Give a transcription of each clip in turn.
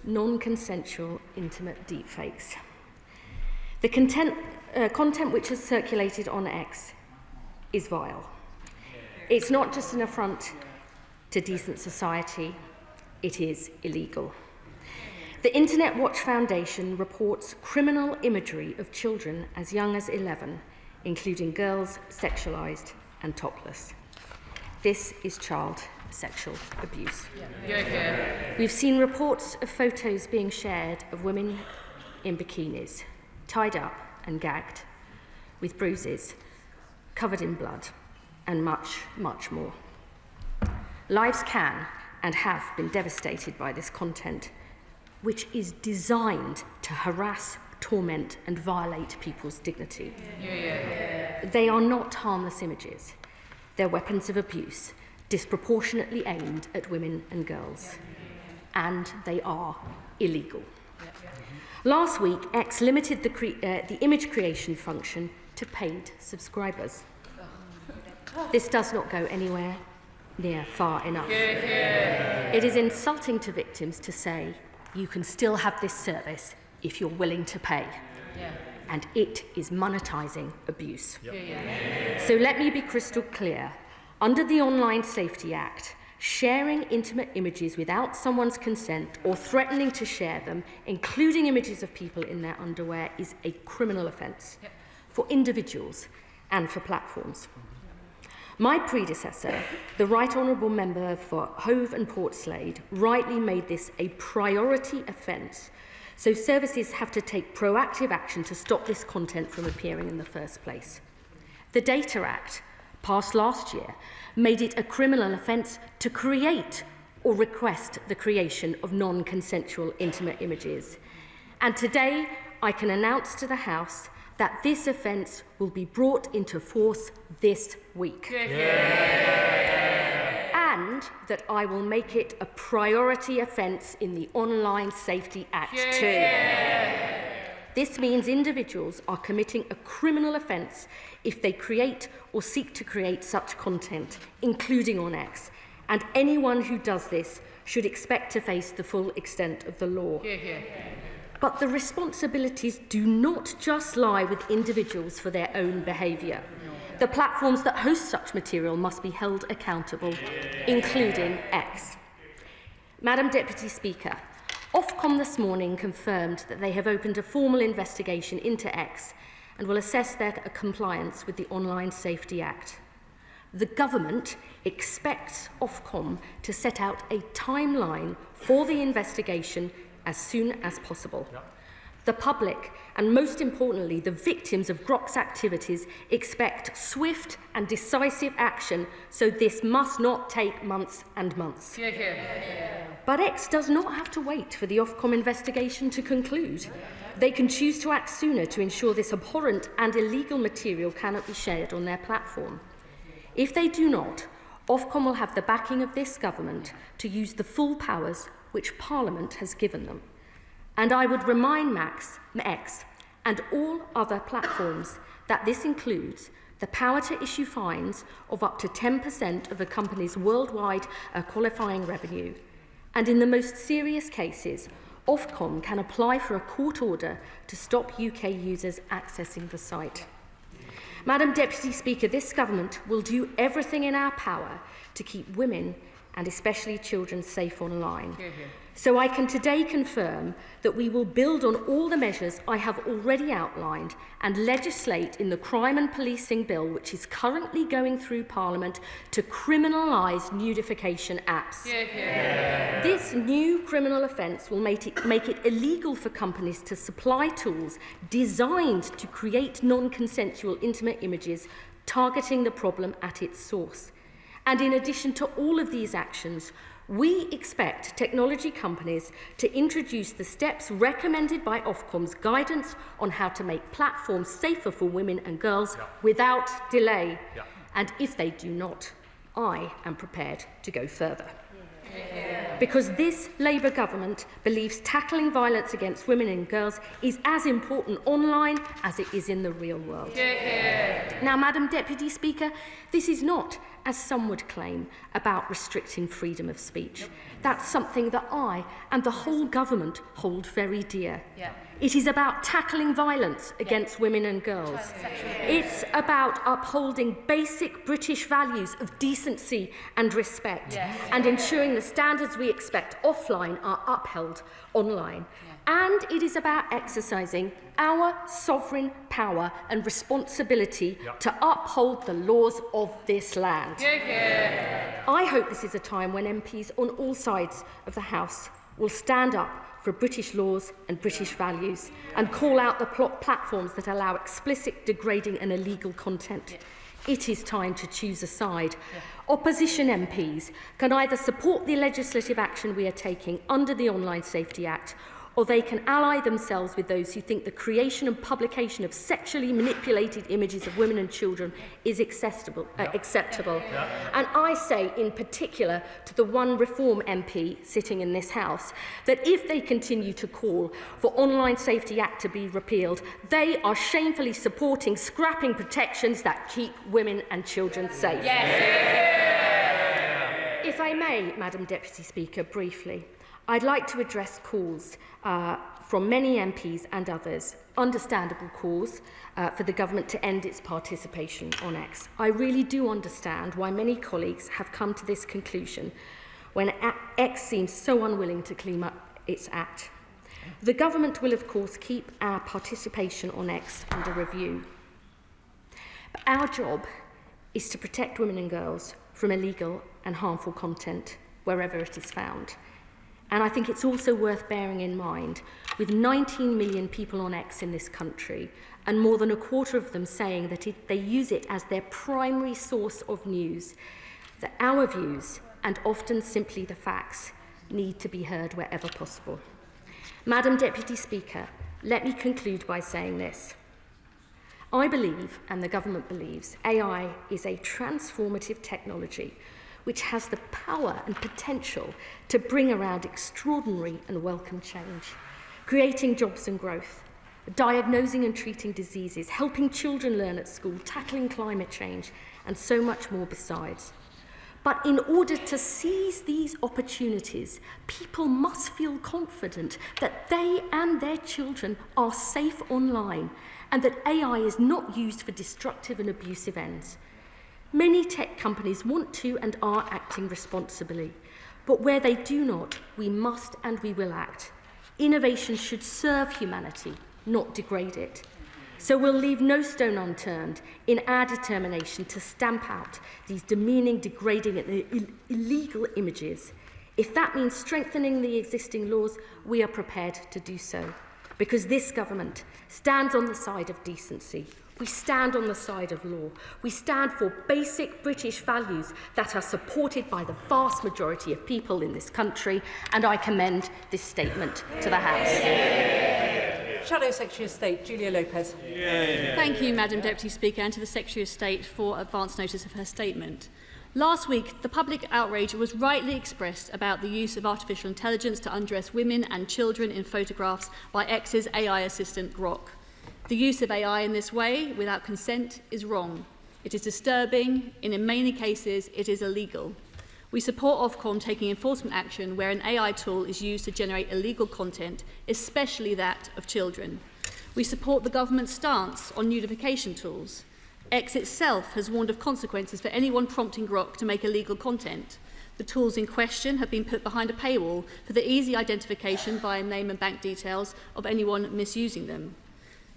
non-consensual intimate deepfakes. The content which has circulated on X is vile. It's not just an affront to decent society, it is illegal. The Internet Watch Foundation reports criminal imagery of children as young as 11, including girls sexualised and topless. This is child sexual abuse. We've seen reports of photos being shared of women in bikinis, tied up and gagged, with bruises, covered in blood, and much, much more. Lives can and have been devastated by this content, which is designed to harass, torment, and violate people's dignity. They are not harmless images. They're weapons of abuse, disproportionately aimed at women and girls. And they are illegal. Last week, X limited the image creation function to paid subscribers. This does not go anywhere near far enough. It is insulting to victims to say, you can still have this service if you're willing to pay. And it is monetising abuse. So let me be crystal clear. Under the Online Safety Act, sharing intimate images without someone's consent or threatening to share them, including images of people in their underwear, is a criminal offence for individuals and for platforms. My predecessor, the Right Honourable Member for Hove and Portslade, rightly made this a priority offence, so services have to take proactive action to stop this content from appearing in the first place. The Data Act, passed last year, made it a criminal offence to create or request the creation of non-consensual intimate images. And today, I can announce to the House that this offence will be brought into force this week. And that I will make it a priority offence in the Online Safety Act too. This means individuals are committing a criminal offence if they create or seek to create such content, including on X. And anyone who does this should expect to face the full extent of the law. But the responsibilities do not just lie with individuals for their own behaviour. The platforms that host such material must be held accountable, including X. Madam Deputy Speaker, Ofcom this morning confirmed that they have opened a formal investigation into X and will assess their compliance with the Online Safety Act. The government expects Ofcom to set out a timeline for the investigation as soon as possible. The public, and most importantly, the victims of Grok's activities, expect swift and decisive action, so this must not take months and months. But X does not have to wait for the Ofcom investigation to conclude. They can choose to act sooner to ensure this abhorrent and illegal material cannot be shared on their platform. If they do not, Ofcom will have the backing of this government to use the full powers which Parliament has given them. And I would remind X and all other platforms that this includes the power to issue fines of up to 10% of a company's worldwide qualifying revenue. And in the most serious cases, Ofcom can apply for a court order to stop UK users accessing the site. Madam Deputy Speaker, this government will do everything in our power to keep women and especially children safe online. So I can today confirm that we will build on all the measures I have already outlined and legislate in the Crime and Policing Bill, which is currently going through Parliament, to criminalise nudification apps. This new criminal offence will make it illegal for companies to supply tools designed to create non-consensual intimate images, targeting the problem at its source. And in addition to all of these actions, we expect technology companies to introduce the steps recommended by Ofcom's guidance on how to make platforms safer for women and girls without delay. And if they do not, I am prepared to go further. Because this Labour government believes tackling violence against women and girls is as important online as it is in the real world. Now, Madam Deputy Speaker, this is not as some would claim, about restricting freedom of speech. That's something that I and the whole government hold very dear. It is about tackling violence against women and girls. It's about upholding basic British values of decency and respect and ensuring the standards we expect offline are upheld online. And it is about exercising our sovereign power and responsibility to uphold the laws of this land. I hope this is a time when MPs on all sides of the House will stand up for British laws and British values and call out the platforms that allow explicit, degrading and illegal content. It is time to choose a side. Opposition MPs can either support the legislative action we are taking under the Online Safety Act, or they can ally themselves with those who think the creation and publication of sexually manipulated images of women and children is acceptable. And I say in particular to the one Reform MP sitting in this House that if they continue to call for Online Safety Act to be repealed, they are shamefully supporting scrapping protections that keep women and children safe. If I may, Madam Deputy Speaker, briefly, I'd like to address calls from many MPs and others, understandable calls for the government to end its participation on X. I really do understand why many colleagues have come to this conclusion when X seems so unwilling to clean up its act. The government will, of course, keep our participation on X under review. But our job is to protect women and girls from illegal and harmful content wherever it is found. And I think it's also worth bearing in mind, with 19 million people on X in this country, and more than a quarter of them saying that they use it as their primary source of news, that our views, and often simply the facts, need to be heard wherever possible. Madam Deputy Speaker, let me conclude by saying this. I believe, and the government believes, AI is a transformative technology which has the power and potential to bring around extraordinary and welcome change, creating jobs and growth, diagnosing and treating diseases, helping children learn at school, tackling climate change, and so much more besides. But in order to seize these opportunities, people must feel confident that they and their children are safe online and that AI is not used for destructive and abusive ends. Many tech companies want to and are acting responsibly, but where they do not, we must and we will act. Innovation should serve humanity, not degrade it. So we'll leave no stone unturned in our determination to stamp out these demeaning, degrading and illegal images. If that means strengthening the existing laws, we are prepared to do so, because this government stands on the side of decency. We stand on the side of law. We stand for basic British values that are supported by the vast majority of people in this country, and I commend this statement to the House. Shadow Secretary of State, Julia Lopez. Thank you, Madam Deputy Speaker, and to the Secretary of State for advance notice of her statement. Last week, the public outrage was rightly expressed about the use of artificial intelligence to undress women and children in photographs by X's AI assistant Grok. The use of AI in this way, without consent, is wrong. It is disturbing, and in many cases, it is illegal. We support Ofcom taking enforcement action where an AI tool is used to generate illegal content, especially that of children. We support the government's stance on nudification tools. X itself has warned of consequences for anyone prompting Grok to make illegal content. The tools in question have been put behind a paywall for the easy identification via name and bank details of anyone misusing them.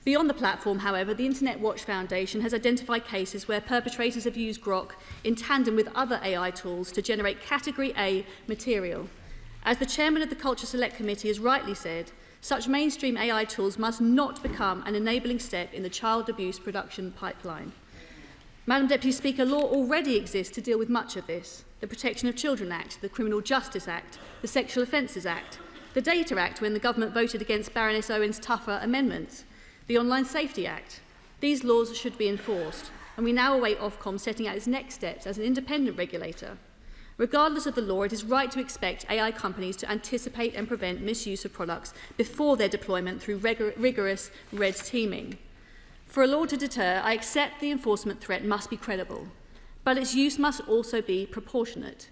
Beyond the platform, however, the Internet Watch Foundation has identified cases where perpetrators have used Grok in tandem with other AI tools to generate Category A material. As the chairman of the Culture Select Committee has rightly said, such mainstream AI tools must not become an enabling step in the child abuse production pipeline. Madam Deputy Speaker, law already exists to deal with much of this. The Protection of Children Act, the Criminal Justice Act, the Sexual Offences Act, the Data Act when the government voted against Baroness Owen's tougher amendments, the Online Safety Act. These laws should be enforced, and we now await Ofcom setting out its next steps as an independent regulator. Regardless of the law, it is right to expect AI companies to anticipate and prevent misuse of products before their deployment through rigorous red teaming. For a law to deter, I accept the enforcement threat must be credible, but its use must also be proportionate.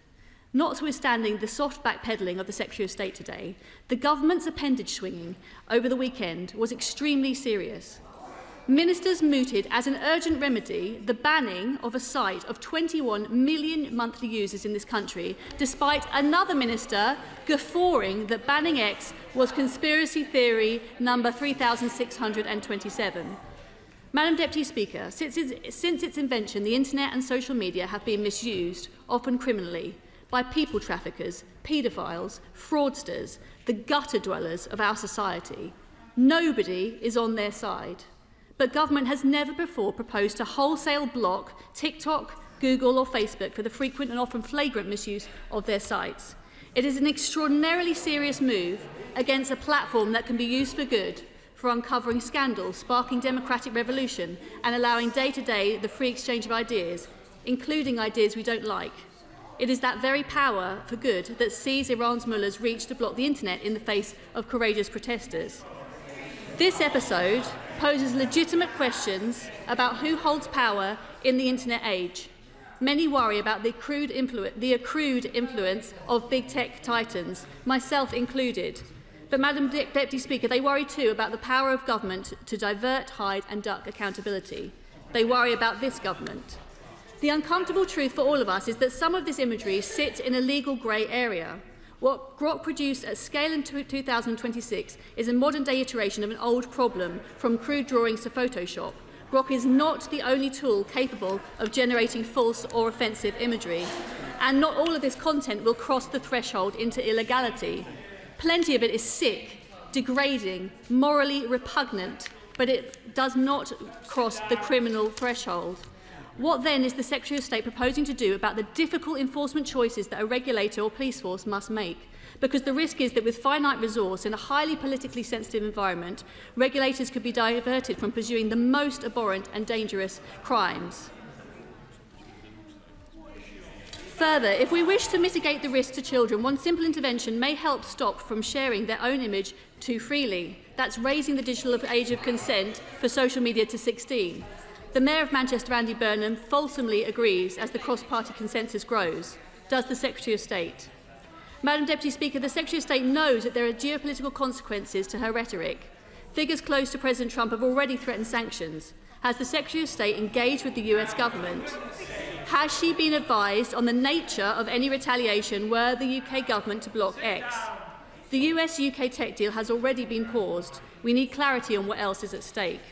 Notwithstanding the soft backpedalling of the Secretary of State today, the government's appendage swinging over the weekend was extremely serious. Ministers mooted as an urgent remedy the banning of a site of 21 million monthly users in this country, despite another minister guffawing that banning X was conspiracy theory number 3627. Madam Deputy Speaker, since its invention, the internet and social media have been misused, often criminally, by people traffickers, paedophiles, fraudsters, the gutter dwellers of our society. Nobody is on their side. But government has never before proposed to wholesale block TikTok, Google or Facebook for the frequent and often flagrant misuse of their sites. It is an extraordinarily serious move against a platform that can be used for good, for uncovering scandals, sparking democratic revolution and allowing day-to-day the free exchange of ideas, including ideas we don't like. It is that very power for good that sees Iran's mullahs reach to block the internet in the face of courageous protesters. This episode poses legitimate questions about who holds power in the internet age. Many worry about the accrued influence of big tech titans, myself included. But, Madam Deputy Speaker, they worry too about the power of government to divert, hide and duck accountability. They worry about this government. The uncomfortable truth for all of us is that some of this imagery sits in a legal grey area. What Grok produced at scale in 2026 is a modern-day iteration of an old problem, from crude drawings to Photoshop. Grok is not the only tool capable of generating false or offensive imagery, and not all of this content will cross the threshold into illegality. Plenty of it is sick, degrading, morally repugnant, but it does not cross the criminal threshold. What then is the Secretary of State proposing to do about the difficult enforcement choices that a regulator or police force must make? Because the risk is that with finite resource in a highly politically sensitive environment, regulators could be diverted from pursuing the most abhorrent and dangerous crimes. Further, if we wish to mitigate the risk to children, one simple intervention may help stop from sharing their own image too freely. That's raising the digital age of consent for social media to 16. The Mayor of Manchester, Andy Burnham, fulsomely agrees as the cross-party consensus grows. Does the Secretary of State? Madam Deputy Speaker, the Secretary of State knows that there are geopolitical consequences to her rhetoric. Figures close to President Trump have already threatened sanctions. Has the Secretary of State engaged with the US government? Has she been advised on the nature of any retaliation were the UK government to block X? The US-UK tech deal has already been paused. We need clarity on what else is at stake.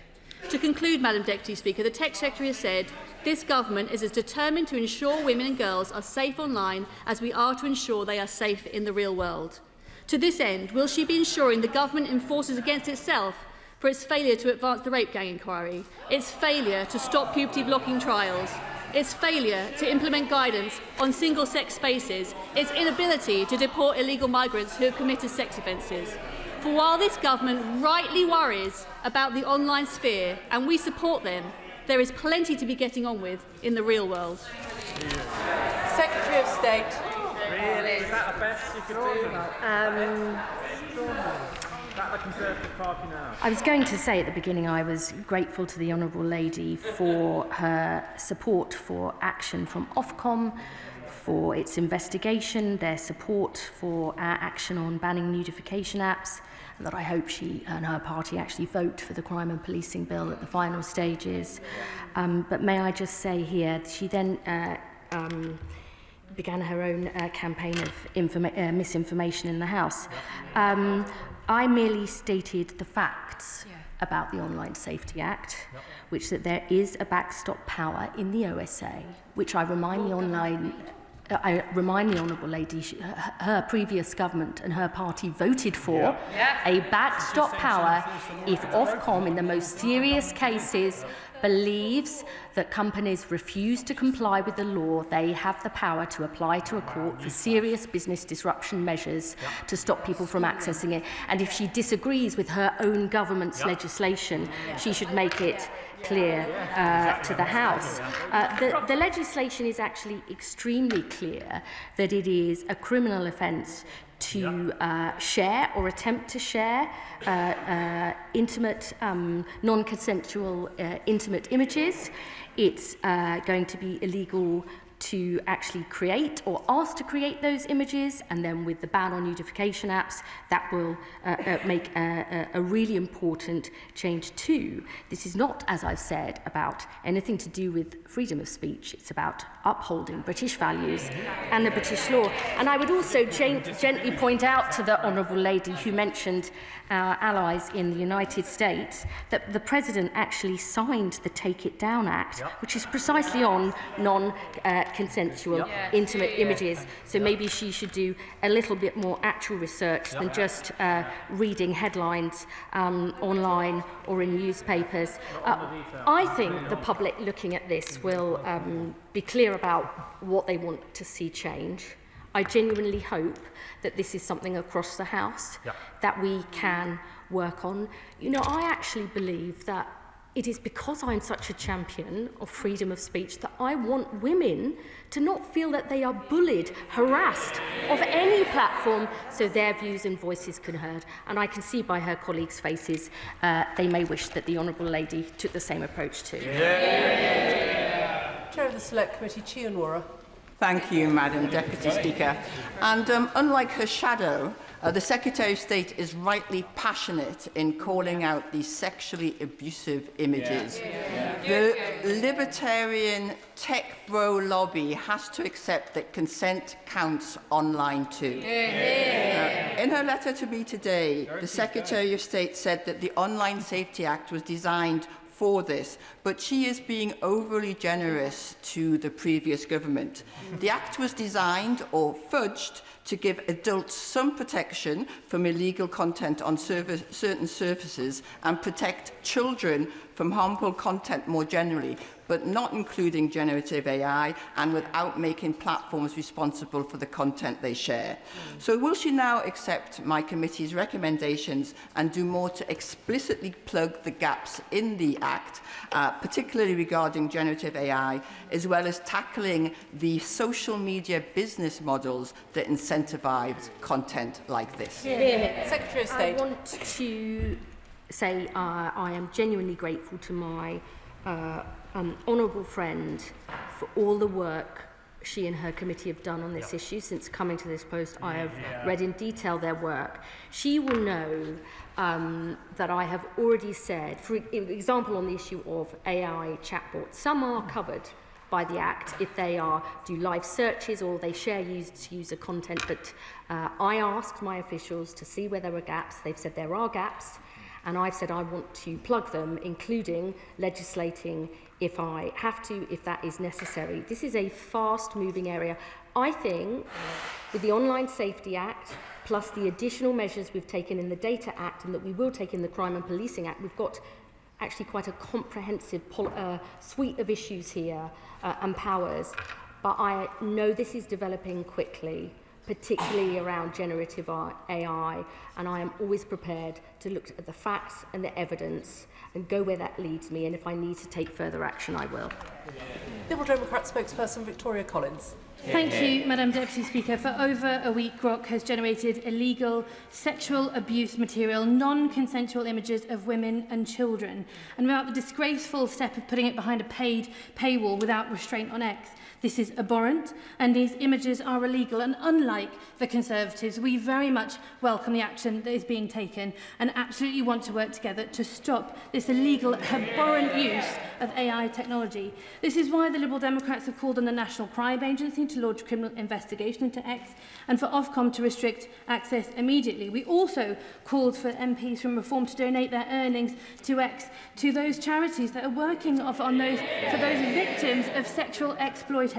To conclude, Madam Deputy Speaker, the Tech Secretary has said this government is as determined to ensure women and girls are safe online as we are to ensure they are safe in the real world. To this end, will she be ensuring the government enforces against itself for its failure to advance the rape gang inquiry, its failure to stop puberty blocking trials, its failure to implement guidance on single-sex spaces, its inability to deport illegal migrants who have committed sex offences? For while this government rightly worries about the online sphere, and we support them, there is plenty to be getting on with in the real world. Secretary of State. Really? Is that the best you could do? I was going to say at the beginning I was grateful to the Honourable Lady for her support for action from Ofcom, for its investigation, their support for our action on banning nudification apps, and that I hope she and her party actually vote for the crime and policing bill at the final stages. But may I just say here, she then began her own campaign of misinformation in the House. I merely stated the facts about the Online Safety Act, which that there is a backstop power in the OSA, which I remind the Honourable Lady, her previous government and her party voted for a backstop power if Ofcom, in the most serious cases, believes that companies refuse to comply with the law, they have the power to apply to a court for serious business disruption measures to stop people from accessing it. And if she disagrees with her own government's legislation, she should make it clear to the House. The legislation is actually extremely clear that it is a criminal offence to share or attempt to share intimate, non-consensual intimate images. It's going to be illegal to actually create or ask to create those images, and then with the ban on nudification apps, that will make a really important change too. This is not, as I've said, about anything to do with freedom of speech. It's about upholding British values and the British law. And I would also gently point out to the Honourable Lady who mentioned our allies in the United States that the President actually signed the Take It Down Act, which is precisely on non-consensual intimate images. So maybe she should do a little bit more actual research than just reading headlines online or in newspapers. I think the public looking at this will be clear about what they want to see change. I genuinely hope that this is something across the House that we can work on. You know, I actually believe that it is because I'm such a champion of freedom of speech that I want women to not feel that they are bullied, harassed of any platform, so their views and voices can be heard. And I can see by her colleagues' faces they may wish that the Honourable Lady took the same approach too. Chair of the Select Committee, Chianwara. Thank you, Madam Deputy Speaker. And unlike her shadow, the Secretary of State is rightly passionate in calling out these sexually abusive images. The libertarian tech bro lobby has to accept that consent counts online too. In her letter to me today, the Secretary of State said that the Online Safety Act was designed for this, but she is being overly generous to the previous government. The Act was designed or fudged to give adults some protection from illegal content on certain services and protect children from harmful content more generally, but not including generative AI and without making platforms responsible for the content they share. So will she now accept my committee's recommendations and do more to explicitly plug the gaps in the Act, particularly regarding generative AI, as well as tackling the social media business models that incentivise content like this? Secretary of State. I want to say I am genuinely grateful to my honourable friend for all the work she and her committee have done on this issue. Since coming to this post, I have read in detail their work. She will know that I have already said, for example, on the issue of AI chatbots, some are covered by the Act if they do live searches or they share user content, but I asked my officials to see where there were gaps. They've said there are gaps, and I've said I want to plug them, including legislating if I have to, if that is necessary. This is a fast-moving area. I think with the Online Safety Act, plus the additional measures we've taken in the Data Act and that we will take in the Crime and Policing Act, we've got actually quite a comprehensive suite of issues here and powers. But I know this is developing quickly, particularly around generative AI, and I am always prepared to look at the facts and the evidence and go where that leads me, and if I need to take further action, I will. Liberal Democrat spokesperson Victoria Collins. Thank you, Madam Deputy Speaker. For over a week, Grok has generated illegal sexual abuse material, non-consensual images of women and children, and without the disgraceful step of putting it behind a paid paywall without restraint on X. This is abhorrent, and these images are illegal. And unlike the Conservatives, we very much welcome the action that is being taken and absolutely want to work together to stop this illegal, abhorrent use of AI technology. This is why the Liberal Democrats have called on the National Crime Agency to launch a criminal investigation into X and for Ofcom to restrict access immediately. We also called for MPs from Reform to donate their earnings to X to those charities that are working for those victims of sexual exploitation.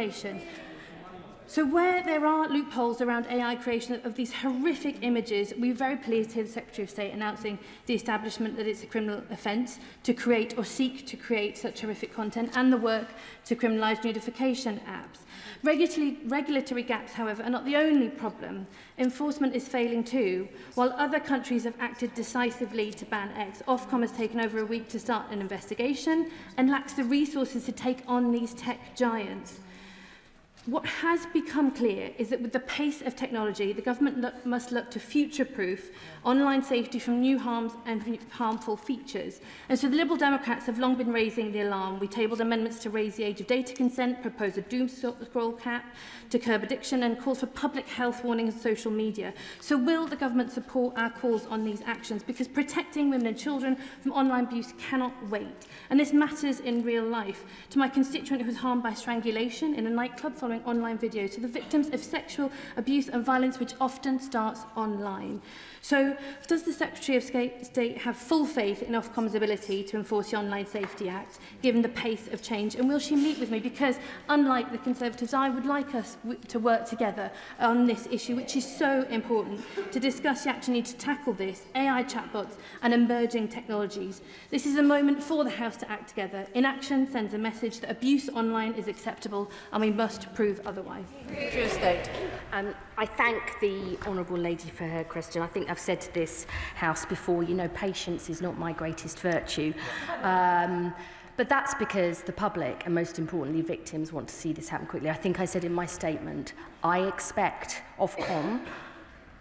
So where there are loopholes around AI creation of these horrific images, we're very pleased to hear the Secretary of State announcing the establishment that it's a criminal offence to create or seek to create such horrific content, and the work to criminalise nudification apps. Regulatory gaps, however, are not the only problem. Enforcement is failing too. While other countries have acted decisively to ban X, Ofcom has taken over a week to start an investigation and lacks the resources to take on these tech giants. What has become clear is that with the pace of technology, the government must look to future-proof online safety from new harms and harmful features. And so the Liberal Democrats have long been raising the alarm. We tabled amendments to raise the age of data consent, propose a doom scroll cap to curb addiction, and calls for public health warnings on social media. So will the government support our calls on these actions? Because protecting women and children from online abuse cannot wait. And this matters in real life. To my constituent who was harmed by strangulation in a nightclub following online videos, to the victims of sexual abuse and violence, which often starts online. So, does the Secretary of State have full faith in Ofcom's ability to enforce the Online Safety Act, given the pace of change? And will she meet with me? Because, unlike the Conservatives, I would like us to work together on this issue, which is so important, to discuss the action need to tackle this, AI chatbots and emerging technologies. This is a moment for the House to act together. Inaction sends a message that abuse online is acceptable, and we must prove otherwise. Secretary of State. I thank the Honourable Lady for her question. I think I've said to this House before, you know, patience is not my greatest virtue. But that's because the public, and most importantly victims, want to see this happen quickly. I think I said in my statement, I expect Ofcom,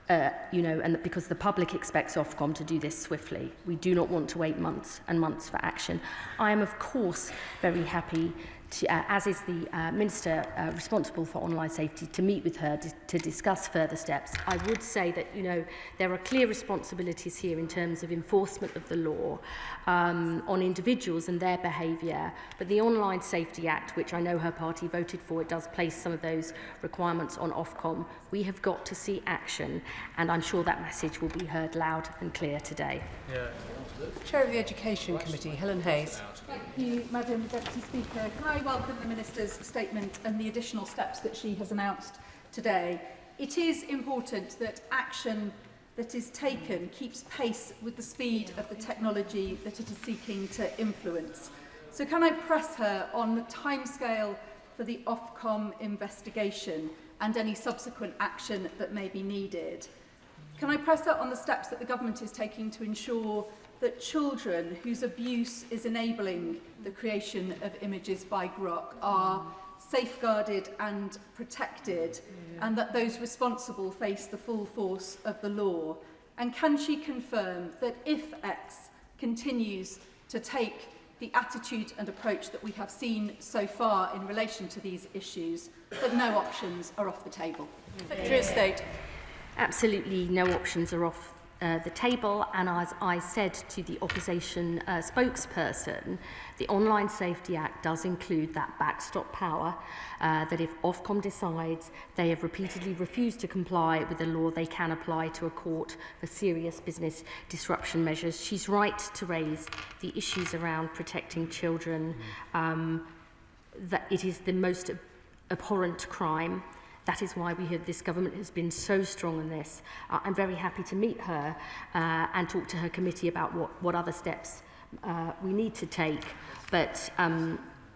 and because the public expects Ofcom to do this swiftly. We do not want to wait months and months for action. I am, of course, very happy to, as is the Minister responsible for online safety, to meet with her to discuss further steps. I would say that, you know, there are clear responsibilities here in terms of enforcement of the law on individuals and their behaviour, but the Online Safety Act, which I know her party voted for, it does place some of those requirements on Ofcom. We have got to see action, and I'm sure that message will be heard loud and clear today. Yeah. Chair of the Education Committee, Helen Hayes. Thank you, Madam Deputy Speaker. Can I welcome the Minister's statement and the additional steps that she has announced today? It is important that action that is taken keeps pace with the speed of the technology that it is seeking to influence. So can I press her on the timescale for the Ofcom investigation and any subsequent action that may be needed? Can I press her on the steps that the government is taking to ensure that children whose abuse is enabling the creation of images by Grok are safeguarded and protected, and that those responsible face the full force of the law? And can she confirm that if X continues to take the attitude and approach that we have seen so far in relation to these issues, that no options are off the table? Secretary of State. Absolutely no options are off the table, and as I said to the opposition spokesperson, the Online Safety Act does include that backstop power that if Ofcom decides they have repeatedly refused to comply with the law, they can apply to a court for serious business disruption measures. She's right to raise the issues around protecting children, that it is the most abhorrent crime. That is why this government has been so strong on this. I'm very happy to meet her and talk to her committee about what other steps we need to take. But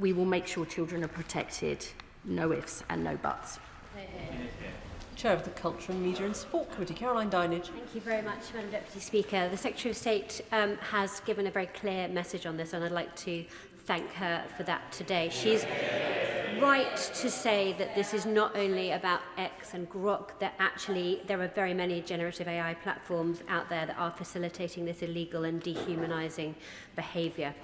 we will make sure children are protected. No ifs and no buts. Chair of the Culture and Media and Sport Committee, Caroline Dinage. Thank you very much, Madam Deputy Speaker. The Secretary of State has given a very clear message on this, and I'd like to thank her for that today. She's right to say that this is not only about X and Grok, that actually there are very many generative AI platforms out there that are facilitating this illegal and dehumanising behaviour.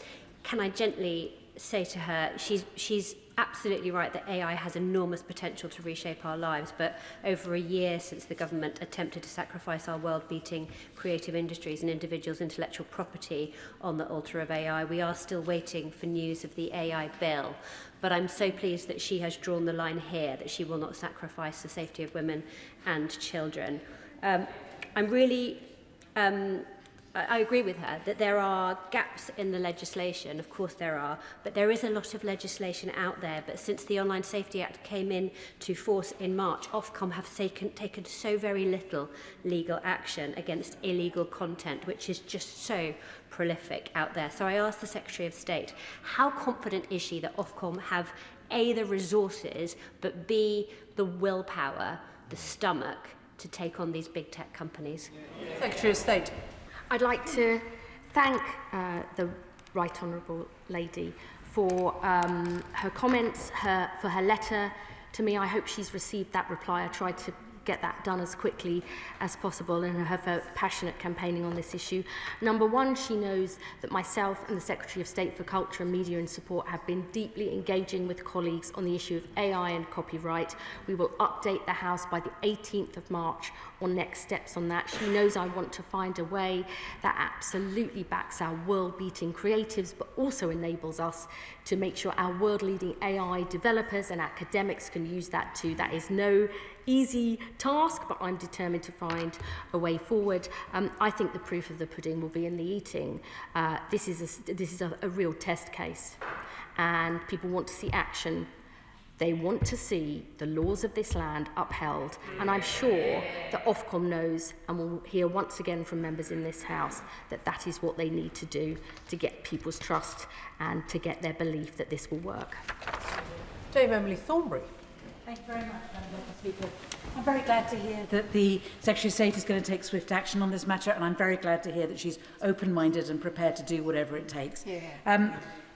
Can I gently say to her, she's absolutely right that AI has enormous potential to reshape our lives, but over a year since the government attempted to sacrifice our world-beating creative industries and individuals' intellectual property on the altar of AI, we are still waiting for news of the AI bill. But I'm so pleased that she has drawn the line here, that she will not sacrifice the safety of women and children. I agree with her that there are gaps in the legislation. Of course there are, but there is a lot of legislation out there. But since the Online Safety Act came into force in March, Ofcom have taken so very little legal action against illegal content, which is just so prolific out there. So I asked the Secretary of State, how confident is she that Ofcom have A, the resources, but B, the willpower, the stomach to take on these big tech companies? Secretary of State. I'd like to thank the Right Honourable Lady for her comments, for her letter to me. I hope she's received that reply. I tried to get that done as quickly as possible and her passionate campaigning on this issue. Number one, she knows that myself and the Secretary of State for Culture and Media and Support have been deeply engaging with colleagues on the issue of AI and copyright. We will update the House by the 18th of March on next steps on that. She knows I want to find a way that absolutely backs our world-beating creatives, but also enables us to make sure our world-leading AI developers and academics can use that too. That is no easy task, but I'm determined to find a way forward. I think the proof of the pudding will be in the eating. This is a real test case, and people want to see action. They want to see the laws of this land upheld, and I'm sure that Ofcom knows, and will hear once again from members in this House, that that is what they need to do to get people's trust and to get their belief that this will work. Dame Emily Thornbury. Thank you very much, Madam Speaker. I'm very glad to hear that the Secretary of State is going to take swift action on this matter, and I'm very glad to hear that she's open-minded and prepared to do whatever it takes.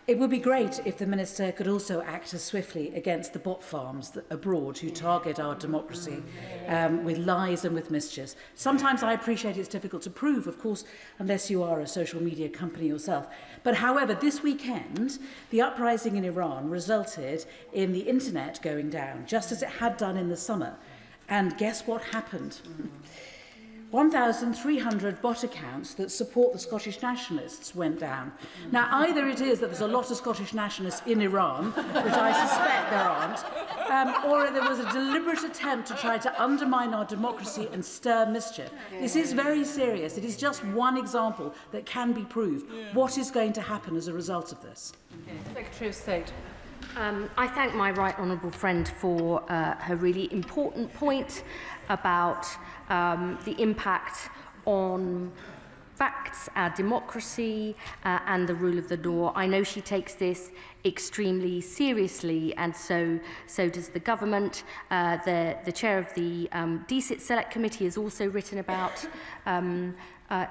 It would be great if the Minister could also act as swiftly against the bot farms abroad who target our democracy with lies and with mischief. Sometimes I appreciate it's difficult to prove, of course, unless you are a social media company yourself. But however, this weekend, the uprising in Iran resulted in the internet going down, just as it had done in the summer. And guess what happened? 1,300 bot accounts that support the Scottish nationalists went down. Now, either it is that there's a lot of Scottish nationalists in Iran, which I suspect there aren't, or there was a deliberate attempt to try to undermine our democracy and stir mischief. This is very serious. It is just one example that can be proved. What is going to happen as a result of this? Secretary of State. I thank my right honourable friend for her really important point about the impact on facts, our democracy and the rule of the law. I know she takes this extremely seriously, and so does the government. The chair of the DSIT Select Committee has also written about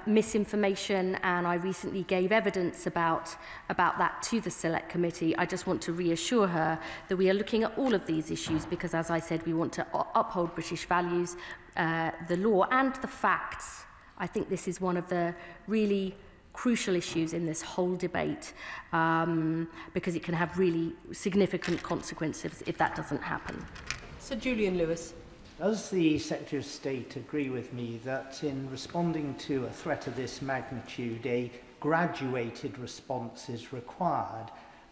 misinformation, and I recently gave evidence about that to the Select Committee. I just want to reassure her that we are looking at all of these issues because, as I said, we want to uphold British values, the law and the facts. I think this is one of the really crucial issues in this whole debate because it can have really significant consequences if that doesn't happen. Sir Julian Lewis. Does the Secretary of State agree with me that in responding to a threat of this magnitude, a graduated response is required?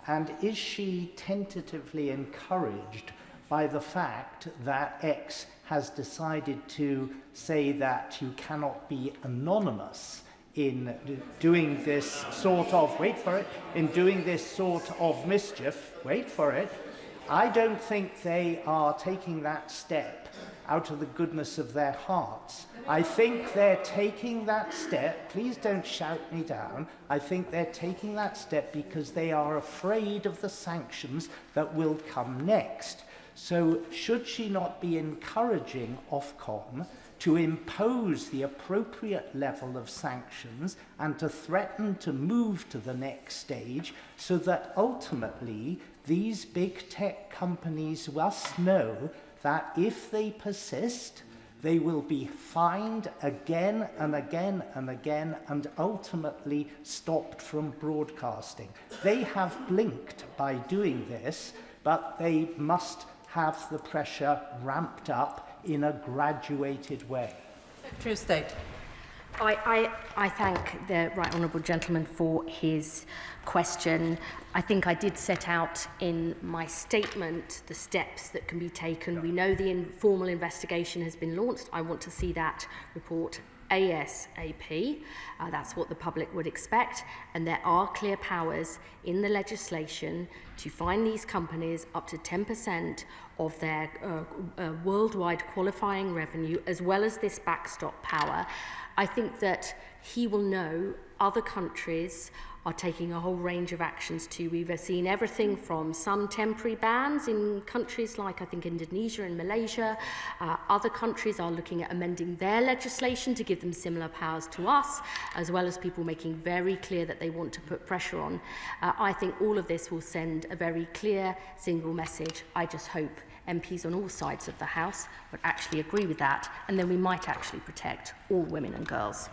And is she tentatively encouraged by the fact that X has decided to say that you cannot be anonymous in doing this sort of, wait for it, in doing this sort of mischief, wait for it? I don't think they are taking that step out of the goodness of their hearts. I think they're taking that step, please don't shout me down, I think they're taking that step because they are afraid of the sanctions that will come next. So should she not be encouraging Ofcom to impose the appropriate level of sanctions and to threaten to move to the next stage so that ultimately these big tech companies must know that if they persist, they will be fined again and again and again and ultimately stopped from broadcasting. They have blinked by doing this, but they must have the pressure ramped up in a graduated way. Secretary of State. I thank the right honourable gentleman for his question. I think I did set out in my statement the steps that can be taken. We know the informal investigation has been launched. I want to see that report ASAP. That's what the public would expect. And there are clear powers in the legislation to fine these companies up to 10% of their worldwide qualifying revenue, as well as this backstop power. I think that he will know other countries are taking a whole range of actions too. We've seen everything from some temporary bans in countries like, I think, Indonesia and Malaysia. Other countries are looking at amending their legislation to give them similar powers to us, as well as people making very clear that they want to put pressure on. I think all of this will send a very clear single message. I just hope MPs on all sides of the House would actually agree with that, and then we might actually protect all women and girls.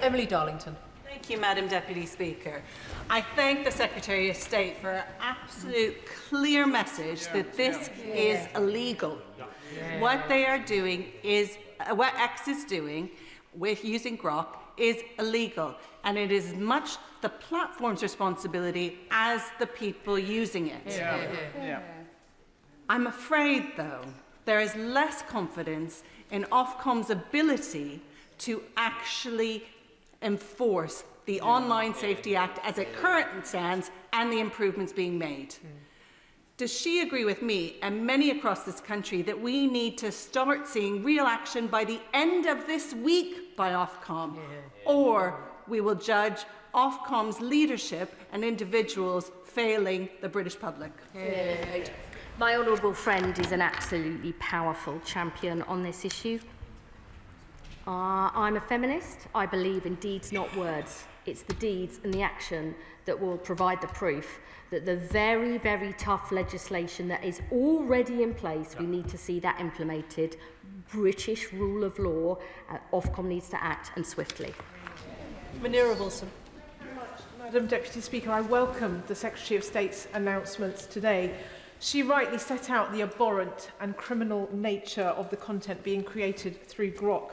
Emily Darlington. Thank you, Madam Deputy Speaker. I thank the Secretary of State for her absolute clear message that this is illegal. What they are doing is, what X is doing with using Grok is illegal, and it is as much the platform's responsibility as the people using it. I'm afraid, though, there is less confidence in Ofcom's ability to actually enforce the Online Safety Act as it currently stands and the improvements being made. Does she agree with me and many across this country that we need to start seeing real action by the end of this week by Ofcom, or we will judge Ofcom's leadership and individuals failing the British public? My honourable friend is an absolutely powerful champion on this issue. I'm a feminist. I believe in deeds, not words. It's the deeds and the action that will provide the proof that the very, very tough legislation that is already in place, we need to see that implemented. British rule of law, Ofcom needs to act, and swiftly. Munira Wilson. Madam Deputy Speaker, I welcome the Secretary of State's announcements today. She rightly set out the abhorrent and criminal nature of the content being created through Grok.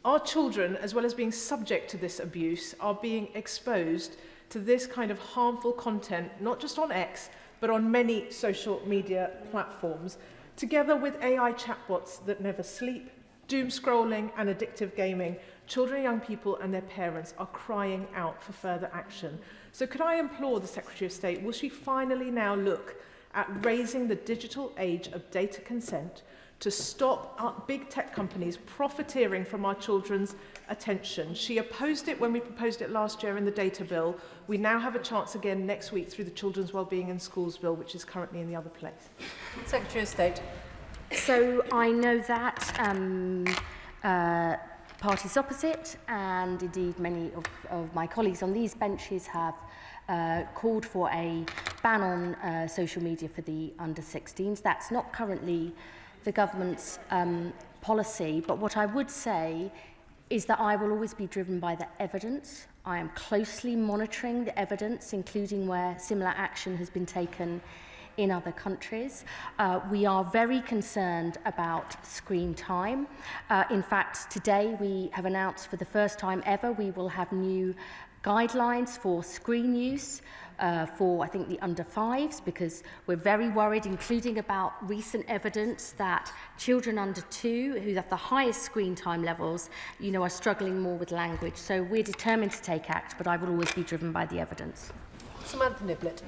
Our children, as well as being subject to this abuse, are being exposed to this kind of harmful content, not just on X, but on many social media platforms, together with AI chatbots that never sleep, doom scrolling and addictive gaming. Children and young people and their parents are crying out for further action. So could I implore the Secretary of State, will she finally now look at raising the digital age of data consent to stop big tech companies profiteering from our children's attention? She opposed it when we proposed it last year in the data bill. We now have a chance again next week through the Children's Wellbeing in Schools bill, which is currently in the other place. Secretary of State. So I know that parties opposite, and indeed many of my colleagues on these benches have called for a ban on social media for the under-16s. That's not currently the government's policy, but what I would say is that I will always be driven by the evidence. I am closely monitoring the evidence, including where similar action has been taken in other countries. We are very concerned about screen time. In fact, today we have announced for the first time ever we will have new guidelines for screen use for, I think, the under 5s, because we're very worried, including about recent evidence that children under 2, who have the highest screen time levels, are struggling more with language. So we're determined to take act, but I will always be driven by the evidence. Samantha Niblett.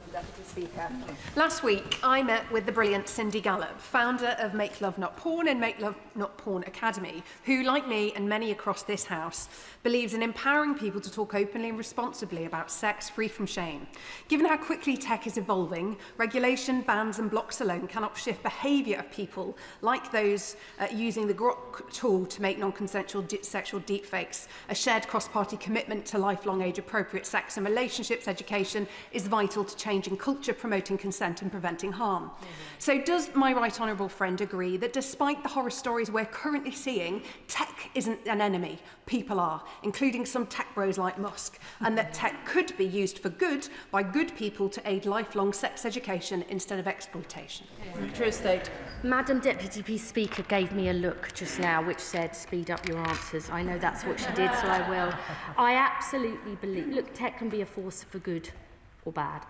Deputy Speaker. Last week, I met with the brilliant Cindy Gallop, founder of Make Love Not Porn and Make Love Not Porn Academy, who, like me and many across this House, believes in empowering people to talk openly and responsibly about sex free from shame. Given how quickly tech is evolving, regulation, bans and blocks alone cannot shift behaviour of people like those using the Grok tool to make non-consensual sexual deepfakes. A shared cross-party commitment to lifelong age-appropriate sex and relationships education is vital to changing culture, promoting consent and preventing harm. So does my right honourable friend agree that despite the horror stories we're currently seeing, tech isn't an enemy, people are, including some tech bros like Musk, and that tech could be used for good by good people to aid lifelong sex education instead of exploitation? Secretary of State. Madam Deputy Speaker gave me a look just now which said, speed up your answers. I know that's what she did, so I will. I absolutely believe, look, tech can be a force for good or bad.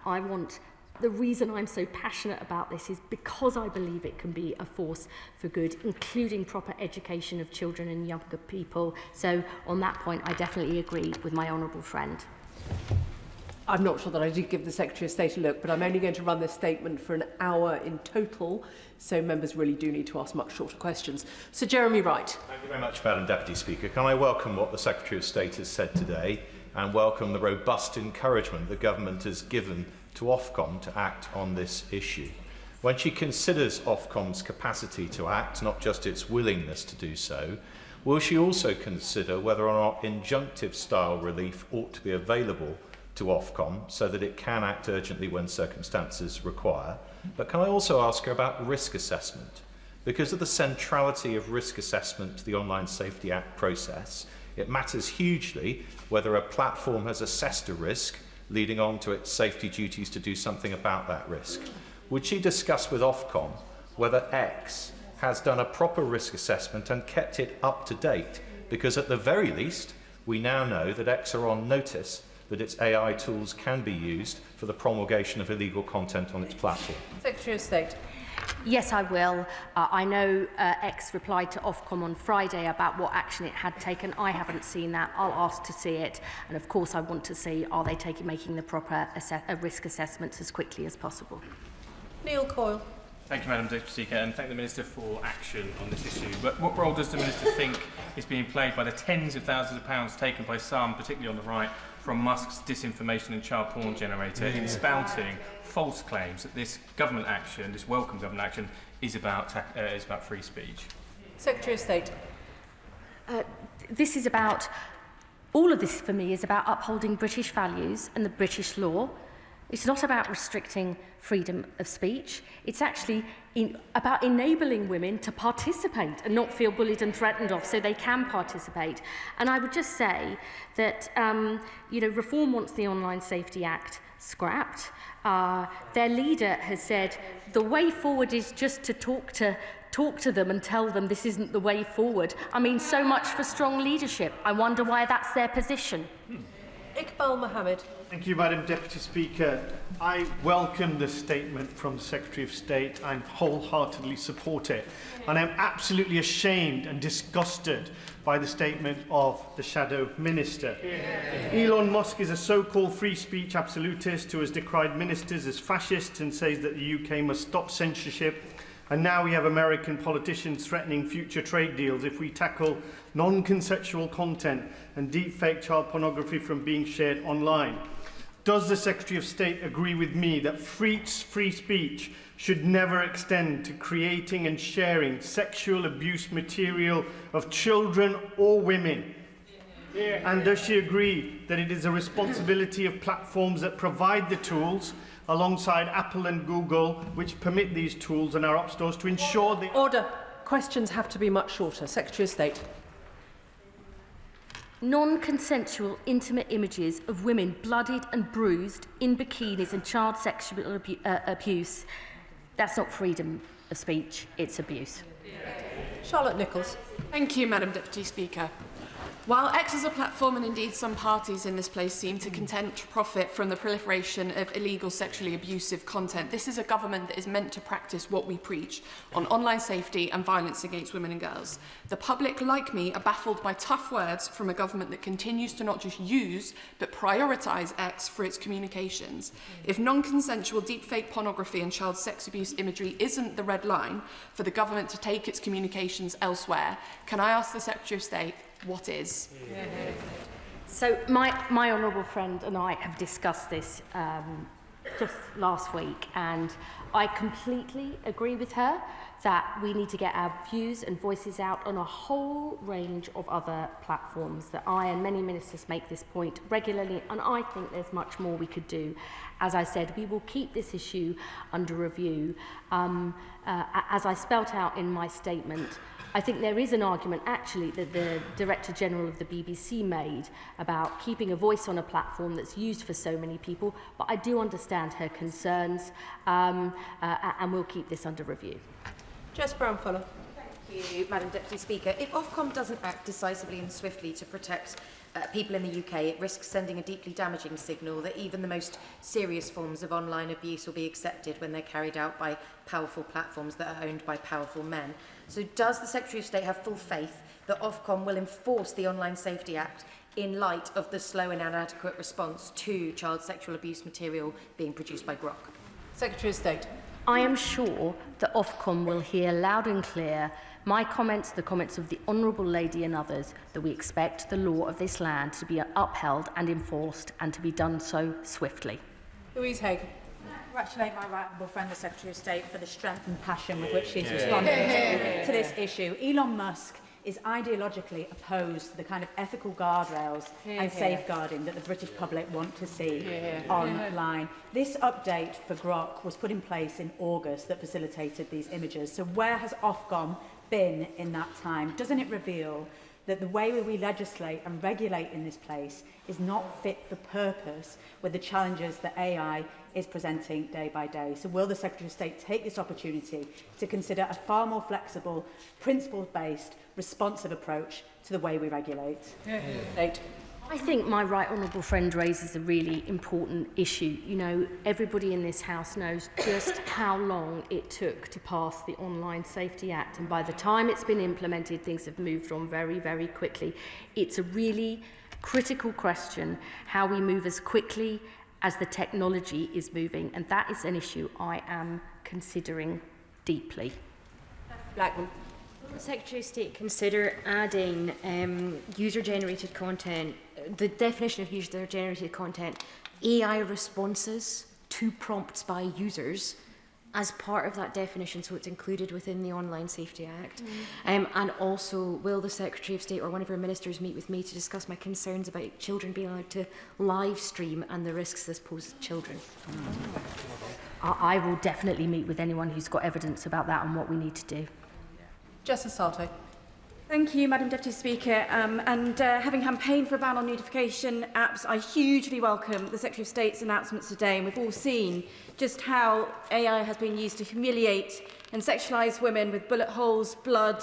The reason I'm so passionate about this is because I believe it can be a force for good, including proper education of children and younger people. So on that point, I definitely agree with my honourable friend. I'm not sure that I did give the Secretary of State a look, but I'm only going to run this statement for an hour in total, so members really do need to ask much shorter questions. Sir Jeremy Wright. Thank you very much, Madam Deputy Speaker. Can I welcome what the Secretary of State has said today and welcome the robust encouragement the government has given to Ofcom to act on this issue. When she considers Ofcom's capacity to act, not just its willingness to do so, will she also consider whether or not injunctive-style relief ought to be available to Ofcom so that it can act urgently when circumstances require. But can I also ask her about risk assessment? Because of the centrality of risk assessment to the Online Safety Act process, it matters hugely whether a platform has assessed a risk leading on to its safety duties to do something about that risk. Would she discuss with Ofcom whether X has done a proper risk assessment and kept it up to date? Because at the very least, we now know that X are on notice that its AI tools can be used for the promulgation of illegal content on its platform. Secretary of State. Yes, I will. I know X replied to Ofcom on Friday about what action it had taken. I haven't seen that. I'll ask to see it. And of course, I want to see, are they making the proper risk assessments as quickly as possible. Neil Coyle. Thank you, Madam Deputy Speaker, and thank the Minister for action on this issue. But what role does the Minister think is being played by the tens of thousands of pounds taken by some, particularly on the right, from Musk's disinformation and child porn generator in spouting false claims that this government action, this welcome government action, is about free speech? Secretary of State. This is about, all of this for me is about upholding British values and the British law. It's not about restricting freedom of speech. It's actually about enabling women to participate and not feel bullied and threatened of, so they can participate. And I would just say that Reform wants the Online Safety Act scrapped. Their leader has said the way forward is just to talk to them and tell them this isn't the way forward. I mean, so much for strong leadership. I wonder why that's their position. Iqbal Mohammed. Thank you, Madam Deputy Speaker. I welcome the statement from the Secretary of State and wholeheartedly support it. And I'm absolutely ashamed and disgusted by the statement of the Shadow Minister. Elon Musk is a so-called free speech absolutist who has decried ministers as fascists and says that the UK must stop censorship. And now we have American politicians threatening future trade deals if we tackle non-consensual content and deepfake child pornography from being shared online. Does the Secretary of State agree with me that free speech should never extend to creating and sharing sexual abuse material of children or women? And does she agree that it is a responsibility of platforms that provide the tools, alongside Apple and Google, which permit these tools in our app stores, to ensure the... Order. Questions have to be much shorter. Secretary of State. Non-consensual intimate images of women bloodied and bruised in bikinis and child sexual abuse, that's not freedom of speech, it's abuse. Charlotte Nichols. Thank you, Madam Deputy Speaker. While X as a platform and indeed some parties in this place seem to contend to profit from the proliferation of illegal sexually abusive content, this is a government that is meant to practice what we preach on online safety and violence against women and girls. The public, like me, are baffled by tough words from a government that continues to not just use but prioritise X for its communications. If non-consensual deepfake pornography and child sex abuse imagery isn't the red line for the government to take its communications elsewhere, can I ask the Secretary of State, what is? So my honourable friend and I have discussed this just last week, and I completely agree with her that we need to get our views and voices out on a whole range of other platforms. That I and many ministers make this point regularly, and I think there's much more we could do. As I said, we will keep this issue under review. As I spelt out in my statement, I think there is an argument actually that the Director General of the BBC made about keeping a voice on a platform that's used for so many people, but I do understand her concerns, and we'll keep this under review. Jess Brown-Fuller. Thank you, Madam Deputy Speaker. If Ofcom doesn't act decisively and swiftly to protect people in the UK, it risks sending a deeply damaging signal that even the most serious forms of online abuse will be accepted when they're carried out by powerful platforms that are owned by powerful men. So does the Secretary of State have full faith that Ofcom will enforce the Online Safety Act in light of the slow and inadequate response to child sexual abuse material being produced by Grok? Secretary of State. I am sure that Ofcom will hear loud and clear my comments, the comments of the Honourable Lady and others, that we expect the law of this land to be upheld and enforced, and to be done so swiftly. Louise Haig. Congratulate my right honourable friend, the Secretary of State, for the strength and passion with which she's responding to this issue. Elon Musk is ideologically opposed to the kind of ethical guardrails and safeguarding that the British public want to see online. This update for Grok was put in place in August that facilitated these images. So where has Ofcom been in that time? Doesn't it reveal that the way we legislate and regulate in this place is not fit for purpose with the challenges that AI is presenting day by day? So will the Secretary of State take this opportunity to consider a far more flexible, principle-based, responsive approach to the way we regulate? I think my right honourable friend raises a really important issue. You know, everybody in this House knows just how long it took to pass the Online Safety Act, and by the time it's been implemented, things have moved on very, very quickly. It's a really critical question how we move as quickly as the technology is moving, and that is an issue I am considering deeply. Blackman. Will the Secretary of State consider adding user-generated content, the definition of user-generated content, AI responses to prompts by users as part of that definition, so it's included within the Online Safety Act? And also, will the Secretary of State or one of her ministers meet with me to discuss my concerns about children being allowed to live stream and the risks this poses to children? I will definitely meet with anyone who's got evidence about that and what we need to do. Justice Sarto. Thank you, Madam Deputy Speaker. Having campaigned for a ban on notification apps, I hugely welcome the Secretary of State's announcements today. And we've all seen just how AI has been used to humiliate and sexualise women with bullet holes, blood,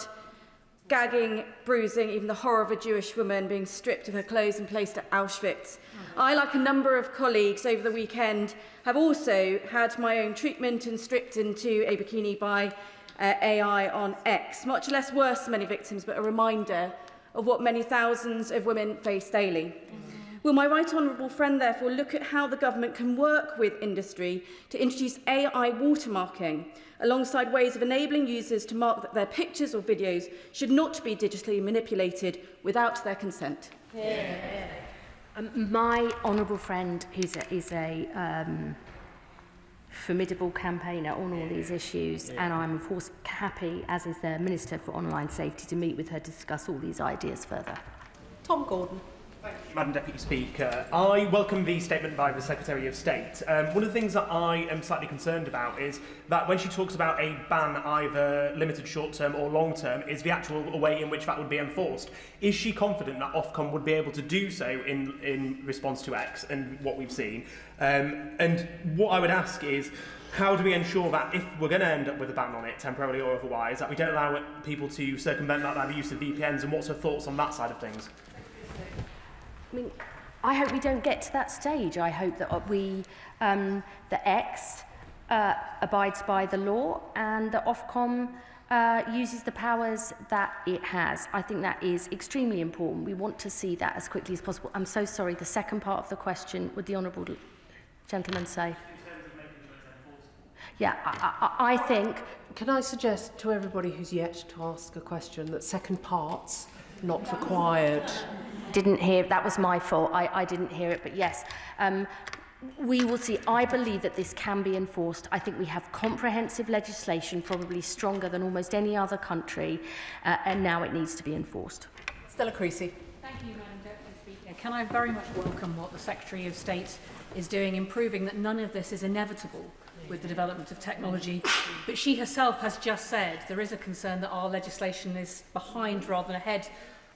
gagging, bruising, even the horror of a Jewish woman being stripped of her clothes and placed at Auschwitz. I, like a number of colleagues over the weekend, have also had my own treatment and stripped into a bikini by AI on X. Much less worse than many victims, but a reminder of what many thousands of women face daily. Will my right honourable friend therefore look at how the government can work with industry to introduce AI watermarking alongside ways of enabling users to mark that their pictures or videos should not be digitally manipulated without their consent? My honourable friend is a formidable campaigner on all these issues, and I'm of course happy, as is the Minister for Online Safety, to meet with her to discuss all these ideas further. Tom Gordon. Thank you, Madam Deputy Speaker. I welcome the statement by the Secretary of State. One of the things that I am slightly concerned about is that when she talks about a ban, either limited short-term or long-term, is the actual way in which that would be enforced. Is she confident that Ofcom would be able to do so in response to X and what we've seen? And what I would ask is, how do we ensure that if we're going to end up with a ban on it, temporarily or otherwise, that we don't allow people to circumvent that by the use of VPNs, and what's her thoughts on that side of things? I mean, I hope we don't get to that stage. I hope that the X abides by the law and the Ofcom uses the powers that it has. I think that is extremely important. We want to see that as quickly as possible. I'm so sorry, the second part of the question, would the honourable gentleman say? Yeah, I think... Can I suggest to everybody who's yet to ask a question that second part's not required? Didn't hear, that was my fault. I didn't hear it, but yes. We will see. I believe that this can be enforced. I think we have comprehensive legislation, probably stronger than almost any other country, and now it needs to be enforced. Stella Creasy. Thank you, Madam Deputy Speaker. Can I very much welcome what the Secretary of State is doing in proving that none of this is inevitable with the development of technology. But she herself has just said there is a concern that our legislation is behind rather than ahead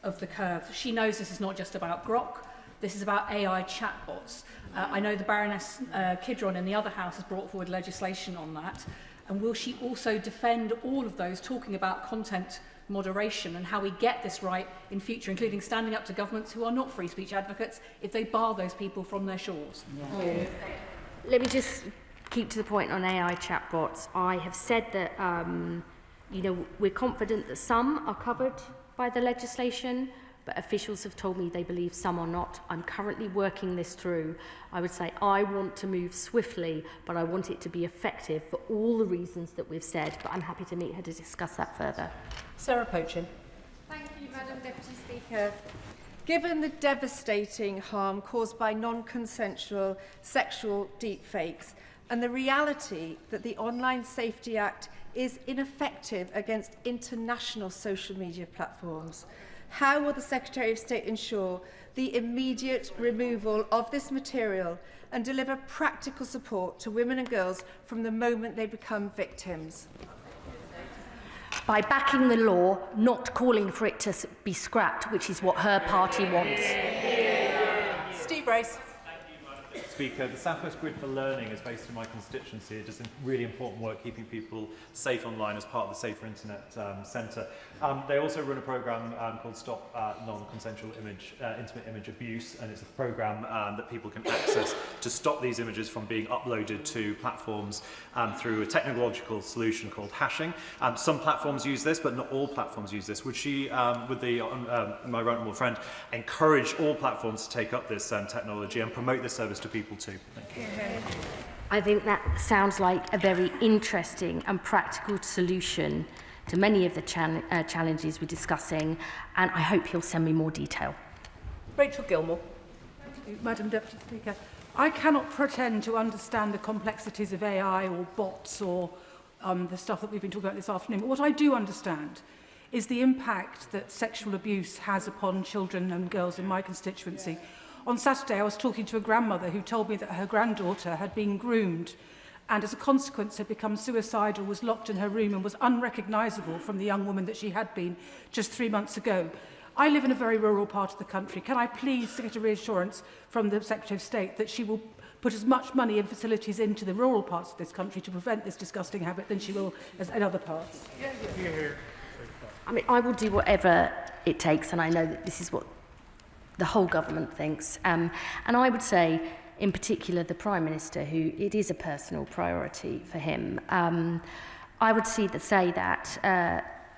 of the curve. She knows this is not just about Grok, this is about AI chatbots. I know the Baroness Kidron in the other House has brought forward legislation on that. And will she also defend all of those talking about content moderation and how we get this right in future, including standing up to governments who are not free speech advocates if they bar those people from their shores? Yeah. Let me just keep to the point on AI chatbots. I have said that we're confident that some are covered by the legislation, but officials have told me they believe some are not. I'm currently working this through. I would say I want to move swiftly, but I want it to be effective for all the reasons that we've said, but I'm happy to meet her to discuss that further. Sarah Pochin. Thank you, Madam Deputy Speaker. Given the devastating harm caused by non-consensual sexual deepfakes, and the reality that the Online Safety Act is ineffective against international social media platforms? How will the Secretary of State ensure the immediate removal of this material and deliver practical support to women and girls from the moment they become victims? By backing the law, not calling for it to be scrapped, which is what her party wants. Steve Brace. Speaker, the Southwest Grid for Learning is based in my constituency. It does really important work keeping people safe online as part of the Safer Internet Centre. They also run a programme called Stop Non-Consensual Intimate Image Abuse, and it's a programme that people can access to stop these images from being uploaded to platforms through a technological solution called hashing. Some platforms use this, but not all platforms use this. Would she, with my right honourable friend, encourage all platforms to take up this technology and promote this service to people too? Thank you. I think that sounds like a very interesting and practical solution to many of the challenges we're discussing, and I hope he'll send me more detail. Rachel Gilmore. Thank you, Madam Deputy Speaker. I cannot pretend to understand the complexities of AI or bots or the stuff that we've been talking about this afternoon, but what I do understand is the impact that sexual abuse has upon children and girls in my constituency. On Saturday, I was talking to a grandmother who told me that her granddaughter had been groomed and as a consequence had become suicidal, was locked in her room and was unrecognisable from the young woman that she had been just 3 months ago. I live in a very rural part of the country. Can I please get a reassurance from the Secretary of State that she will put as much money and facilities into the rural parts of this country to prevent this disgusting habit than she will in other parts? I mean, I will do whatever it takes, and I know that this is what the whole government thinks. And I would say, in particular, the Prime Minister, who it is a personal priority for him, I would say that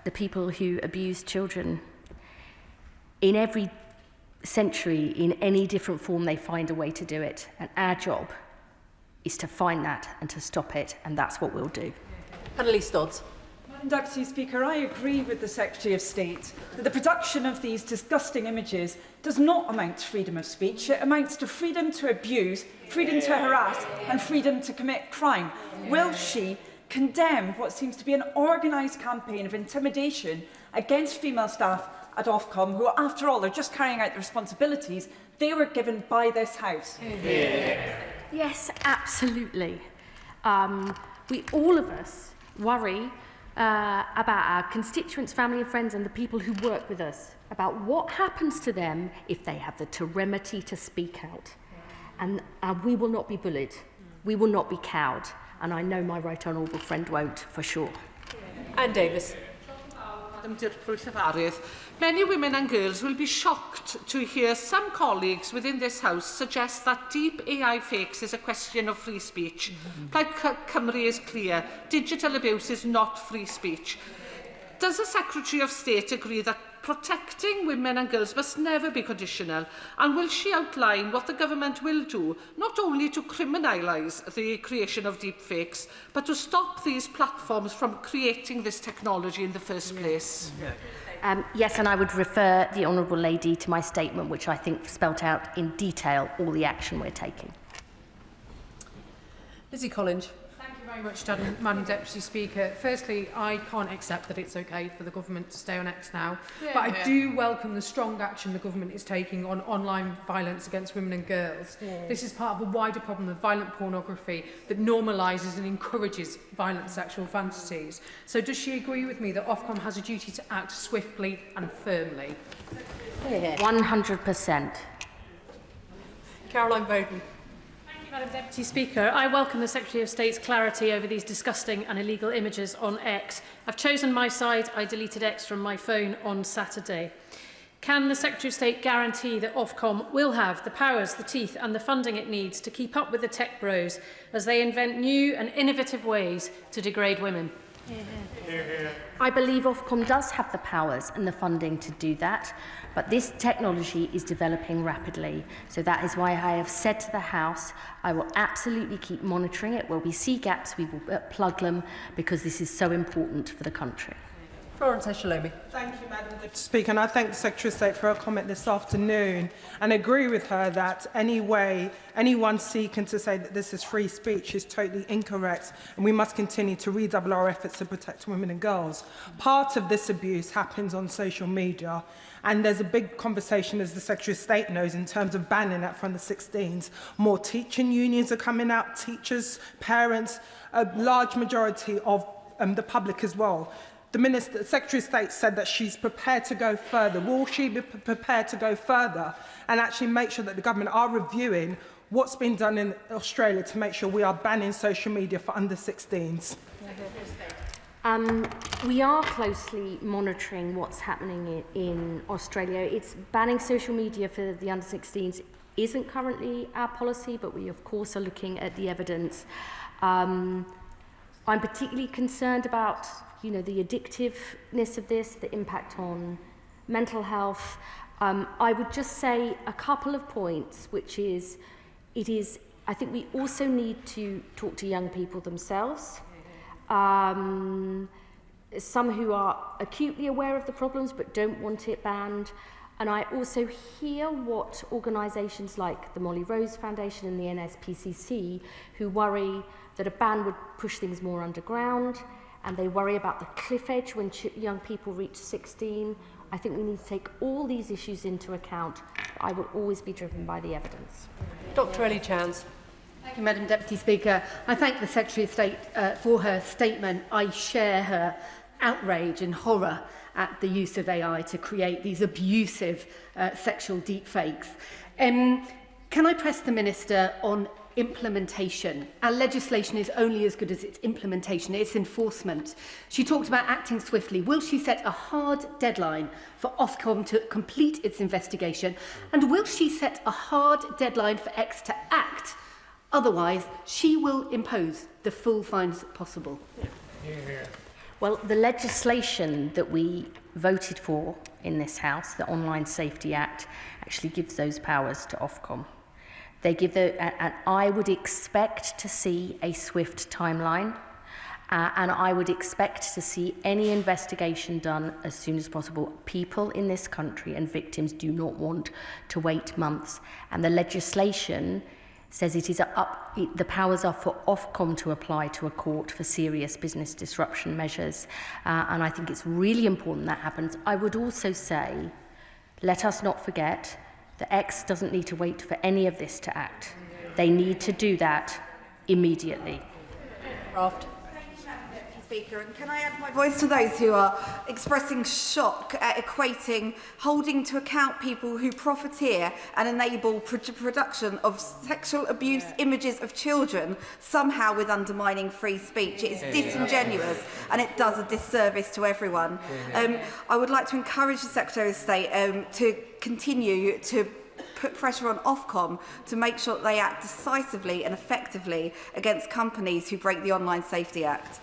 the people who abuse children in every century, in any different form, they find a way to do it. And our job is to find that and to stop it, and that's what we'll do. Annalise Dodds. Madam Deputy Speaker, I agree with the Secretary of State that the production of these disgusting images does not amount to freedom of speech. It amounts to freedom to abuse, freedom to harass and freedom to commit crime. Will she condemn what seems to be an organised campaign of intimidation against female staff at Ofcom, who, after all, are just carrying out the responsibilities they were given by this House? Yes, absolutely. All of us worry about our constituents, family and friends and the people who work with us, about what happens to them if they have the temerity to speak out. And we will not be bullied. We will not be cowed. And I know my right honourable friend won't, for sure. Anne Davis. Many women and girls will be shocked to hear some colleagues within this House suggest that deep AI fakes is a question of free speech. Like Cymru is clear, digital abuse is not free speech. Does the Secretary of State agree that protecting women and girls must never be conditional? And will she outline what the government will do, not only to criminalise the creation of deepfakes, but to stop these platforms from creating this technology in the first place? Yes, and I would refer the Honourable Lady to my statement, which I think spelt out in detail all the action we're taking. Lizzie Collins. Thank you very much, Madam Deputy Speaker. Firstly, I can't accept that it's okay for the government to stay on X now, but I do welcome the strong action the government is taking on online violence against women and girls. This is part of a wider problem of violent pornography that normalises and encourages violent sexual fantasies. So does she agree with me that Ofcom has a duty to act swiftly and firmly? 100%. Caroline Bowden. Madam Deputy Speaker, I welcome the Secretary of State's clarity over these disgusting and illegal images on X. I've chosen my side. I deleted X from my phone on Saturday. Can the Secretary of State guarantee that Ofcom will have the powers, the teeth and the funding it needs to keep up with the tech bros as they invent new and innovative ways to degrade women? I believe Ofcom does have the powers and the funding to do that, but this technology is developing rapidly. So that is why I have said to the House, I will absolutely keep monitoring it. Where we see gaps, we will plug them, because this is so important for the country. Florence Eshalomi. Thank you, Madam Deputy Speaker, and I thank the Secretary of State for her comment this afternoon and agree with her that anyone seeking to say that this is free speech is totally incorrect, and we must continue to redouble our efforts to protect women and girls. Part of this abuse happens on social media, and there's a big conversation, as the Secretary of State knows, in terms of banning that from the 16s. More teaching unions are coming out, teachers, parents, a large majority of the public as well. The Secretary of State said that she's prepared to go further. Will she be prepared to go further and actually make sure that the government are reviewing what's been done in Australia to make sure we are banning social media for under 16s? We are closely monitoring what's happening in Australia. It's banning social media for the under 16s isn't currently our policy, but we of course are looking at the evidence. I'm particularly concerned about the addictiveness of this, the impact on mental health. I would just say a couple of points, which is, I think we also need to talk to young people themselves. Some who are acutely aware of the problems but don't want it banned. And I also hear what organisations like the Molly Rose Foundation and the NSPCC, who worry that a ban would push things more underground, and they worry about the cliff edge when young people reach 16. I think we need to take all these issues into account. I will always be driven by the evidence. Dr. Ellie Chance. Thank you, Madam Deputy Speaker. I thank the Secretary of State for her statement. I share her outrage and horror at the use of AI to create these abusive sexual deepfakes. Can I press the Minister on implementation? Our legislation is only as good as its implementation, its enforcement. She talked about acting swiftly. Will she set a hard deadline for Ofcom to complete its investigation? And will she set a hard deadline for X to act? Otherwise, she will impose the full fines possible. Well, the legislation that we voted for in this House, the Online Safety Act, actually gives those powers to Ofcom. They give and I would expect to see a swift timeline, and I would expect to see any investigation done as soon as possible. People in this country and victims do not want to wait months, and the legislation says the powers are for Ofcom to apply to a court for serious business disruption measures, and I think it's really important that happens. I would also say, let us not forget that X doesn't need to wait for any of this to act. They need to do that immediately. Raft. Speaker, and can I add my voice to those who are expressing shock at equating holding to account people who profiteer and enable production of sexual abuse images of children somehow with undermining free speech. It is disingenuous and it does a disservice to everyone. I would like to encourage the Secretary of State to continue to put pressure on Ofcom to make sure that they act decisively and effectively against companies who break the Online Safety Act.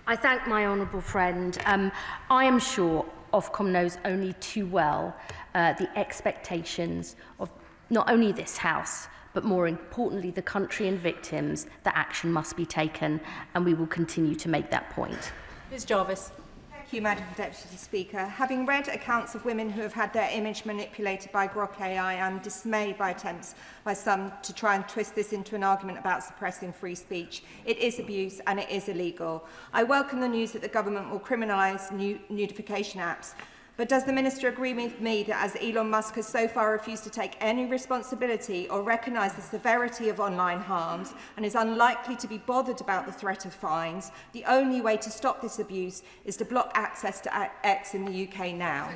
I thank my honourable friend. I am sure Ofcom knows only too well the expectations of not only this House, but more importantly the country and victims, that action must be taken, and we will continue to make that point. Ms Jarvis. Thank you, Madam Deputy Speaker. Having read accounts of women who have had their image manipulated by Grok AI, I'm dismayed by attempts by some to try and twist this into an argument about suppressing free speech. It is abuse and it is illegal. I welcome the news that the government will criminalise notification apps. But does the Minister agree with me that as Elon Musk has so far refused to take any responsibility or recognise the severity of online harms and is unlikely to be bothered about the threat of fines, the only way to stop this abuse is to block access to X in the UK now?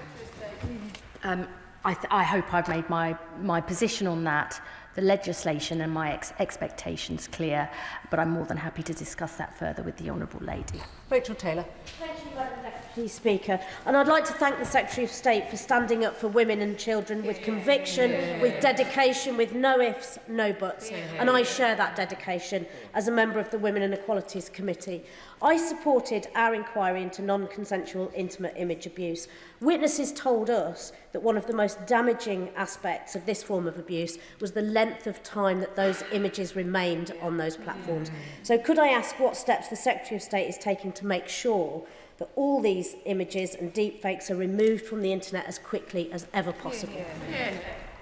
I hope I've made my position on that. The legislation and my expectations clear, but I'm more than happy to discuss that further with the Honourable Lady. Rachel Taylor. Thank you, Madam Deputy Speaker. And I'd like to thank the Secretary of State for standing up for women and children with conviction, with dedication, with no ifs, no buts. And I share that dedication as a member of the Women and Equalities Committee. I supported our inquiry into non-consensual intimate image abuse. Witnesses told us that one of the most damaging aspects of this form of abuse was the length of time that those images remained on those platforms. So could I ask what steps the Secretary of State is taking to make sure that all these images and deepfakes are removed from the internet as quickly as ever possible.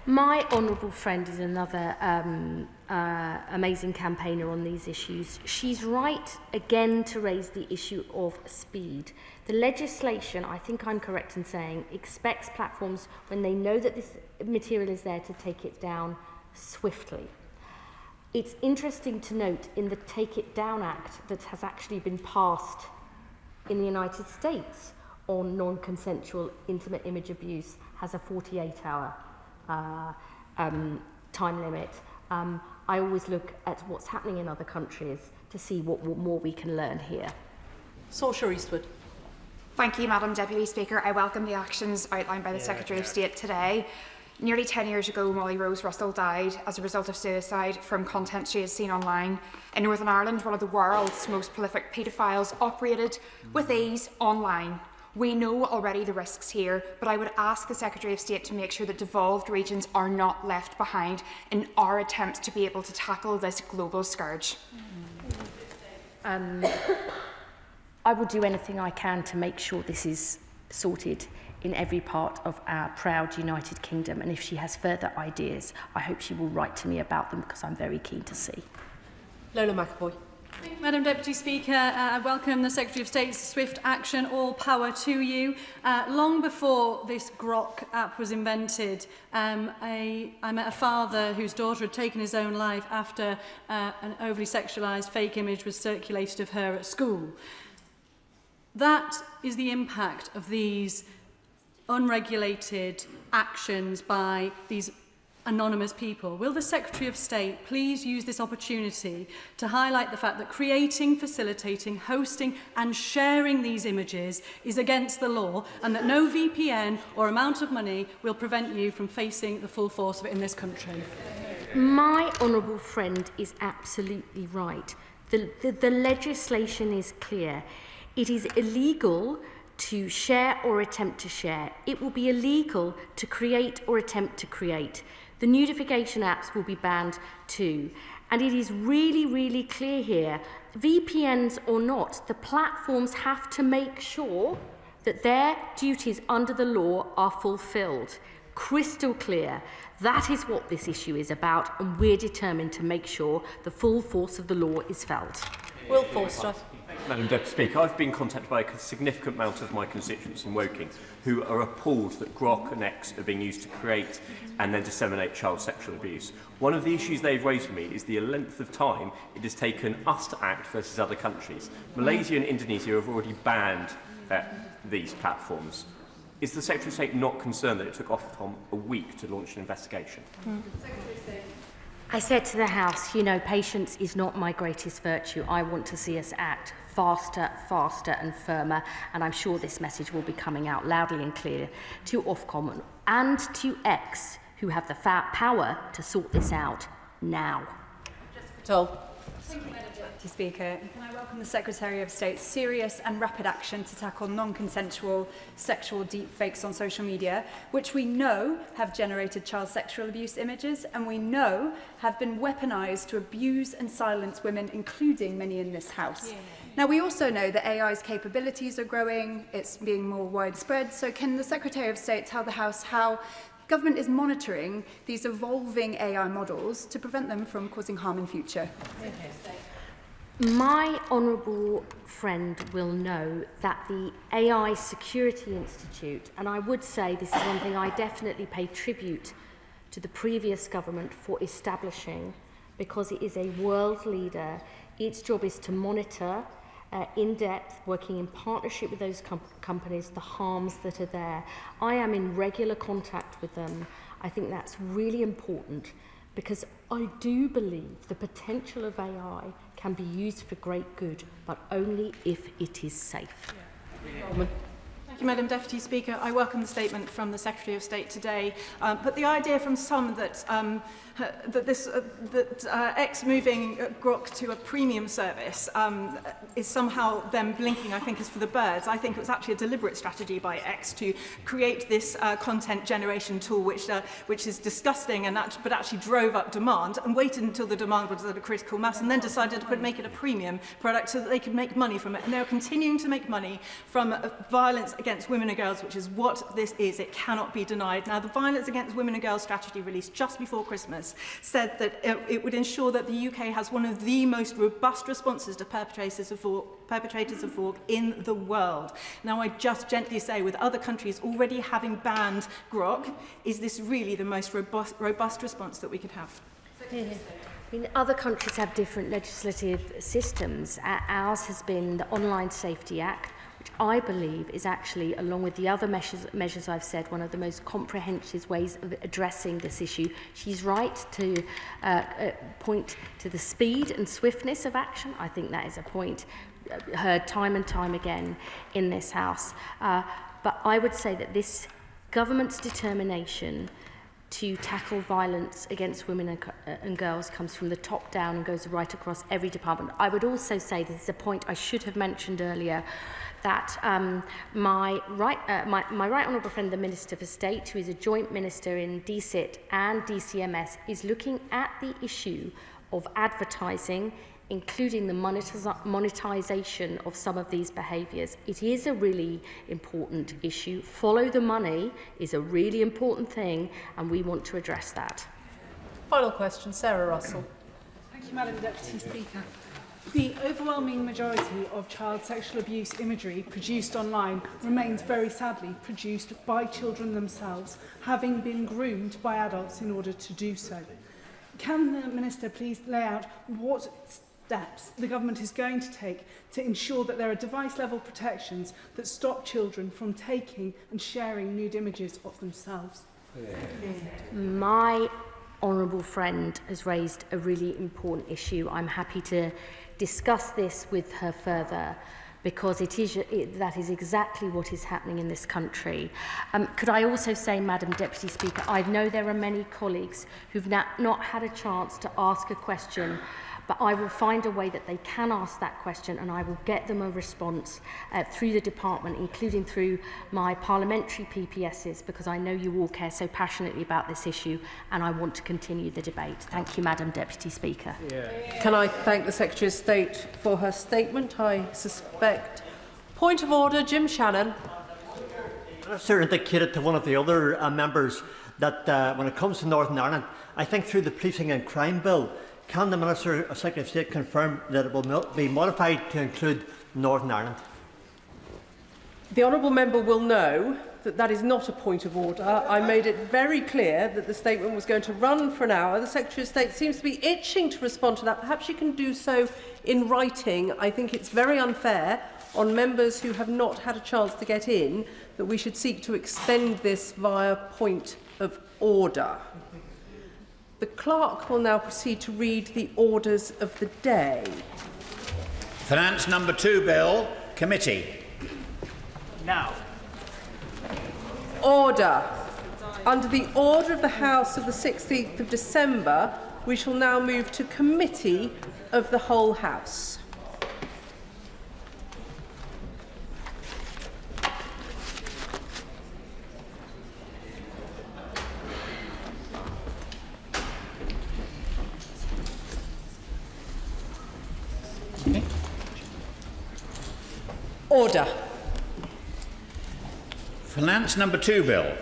My honourable friend is another amazing campaigner on these issues. She's right again to raise the issue of speed. The legislation, I think I'm correct in saying, expects platforms, when they know that this material is there, to take it down swiftly. It's interesting to note in the Take It Down Act that has actually been passed in the United States on non-consensual intimate image abuse has a 48-hour time limit. I always look at what's happening in other countries to see what more we can learn here. Saoirse Eastwood. Thank you, Madam Deputy Speaker. I welcome the actions outlined by the Secretary of State today. Nearly 10 years ago, Molly Rose Russell died as a result of suicide from content she had seen online. In Northern Ireland, one of the world's most prolific paedophiles operated with ease online. We know already the risks here, but I would ask the Secretary of State to make sure that devolved regions are not left behind in our attempts to be able to tackle this global scourge. I will do anything I can to make sure this is sorted in every part of our proud United Kingdom, and if she has further ideas, I hope she will write to me about them, because I'm very keen to see. Lola McAvoy. Madam Deputy Speaker, I welcome the Secretary of State's swift action. All power to you. Long before this Grok app was invented, I met a father whose daughter had taken his own life after an overly sexualised fake image was circulated of her at school. That is the impact of these unregulated actions by these anonymous people. Will the Secretary of State please use this opportunity to highlight the fact that creating, facilitating, hosting and sharing these images is against the law, and that no VPN or amount of money will prevent you from facing the full force of it in this country? My honourable friend is absolutely right. The legislation is clear. It is illegal to share or attempt to share. It will be illegal to create or attempt to create. The nudification apps will be banned too. And it is really, really clear here, VPNs or not, the platforms have to make sure that their duties under the law are fulfilled. Crystal clear. That is what this issue is about, and we're determined to make sure the full force of the law is felt. Will Forster. Madam Deputy Speaker, I've been contacted by a significant amount of my constituents in Woking who are appalled that Grok and X are being used to create and then disseminate child sexual abuse. One of the issues they've raised with me is the length of time it has taken us to act versus other countries. Malaysia and Indonesia have already banned these platforms. Is the Secretary of State not concerned that it took Ofcom a week to launch an investigation? I said to the House, you know, patience is not my greatest virtue. I want to see us act faster, faster and firmer, and I'm sure this message will be coming out loudly and clear to Ofcom and to X, who have the power to sort this out now. Thank you, Madam Deputy Speaker. And can I welcome the Secretary of State's serious and rapid action to tackle non-consensual sexual deepfakes on social media, which we know have generated child sexual abuse images and we know have been weaponised to abuse and silence women, including many in this House. Now, we also know that AI's capabilities are growing, it's being more widespread, so can the Secretary of State tell the House how government is monitoring these evolving AI models to prevent them from causing harm in future? My honourable friend will know that the AI Security Institute, and I would say this is one thing I definitely pay tribute to the previous government for establishing, because it is a world leader. Its job is to monitor in depth, working in partnership with those companies, the harms that are there. I am in regular contact with them. I think that's really important, because I do believe the potential of AI can be used for great good, but only if it is safe. Thank Thank you, Madam Deputy Speaker. I welcome the statement from the Secretary of State today. But the idea from some that X moving Grok to a premium service is somehow them blinking, I think, is for the birds. I think it was actually a deliberate strategy by X to create this content generation tool, which is disgusting, but actually drove up demand and waited until the demand was at a critical mass and then decided to make it a premium product so that they could make money from it. And they're continuing to make money from violence against women and girls, which is what this is. It cannot be denied. Now, the Violence Against Women and Girls strategy released just before Christmas said that it would ensure that the UK has one of the most robust responses to perpetrators of VOG in the world. Now, I just gently say, with other countries already having banned Grok, is this really the most robust response that we could have? I mean, other countries have different legislative systems. Ours has been the Online Safety Act, which I believe is actually, along with the other measures I've said, one of the most comprehensive ways of addressing this issue. She's right to point to the speed and swiftness of action. I think that is a point heard time and time again in this House. But I would say that this government's determination to tackle violence against women and girls comes from the top down and goes right across every department. I would also say, this is a point I should have mentioned earlier, that my right honourable friend, the Minister for State, who is a joint minister in DCIT and DCMS, is looking at the issue of advertising, including the monetisation of some of these behaviours. It is a really important issue. Follow the money is a really important thing, and we want to address that. Final question, Sarah Russell. Thank you, Madam Deputy Speaker. The overwhelming majority of child sexual abuse imagery produced online remains very sadly produced by children themselves, having been groomed by adults in order to do so. Can the Minister please lay out what steps the government is going to take to ensure that there are device-level protections that stop children from taking and sharing nude images of themselves? My honourable friend has raised a really important issue. I'm happy to discuss this with her further, because that is exactly what is happening in this country. Could I also say, Madam Deputy Speaker, I know there are many colleagues who've not had a chance to ask a question, but I will find a way that they can ask that question, and I will get them a response through the department, including through my parliamentary PPSs, because I know you all care so passionately about this issue, and I want to continue the debate. Thank you, Madam Deputy Speaker. Can I thank the Secretary of State for her statement? I suspect. Point of order, Jim Shannon. The Minister indicated to one of the other members that when it comes to Northern Ireland, I think through the Policing and Crime Bill, can the Minister of Secretary of State confirm that it will be modified to include Northern Ireland? The honourable member will know that that is not a point of order. I made it very clear that the statement was going to run for an hour. The Secretary of State seems to be itching to respond to that. Perhaps you can do so in writing. I think it's very unfair on members who have not had a chance to get in that we should seek to extend this via point of order. The clerk will now proceed to read the orders of the day. Finance number 2 bill, committee. Now. Order. Under the order of the House of the 16th of December, we shall now move to committee of the whole House. Order. Finance number 2 bill.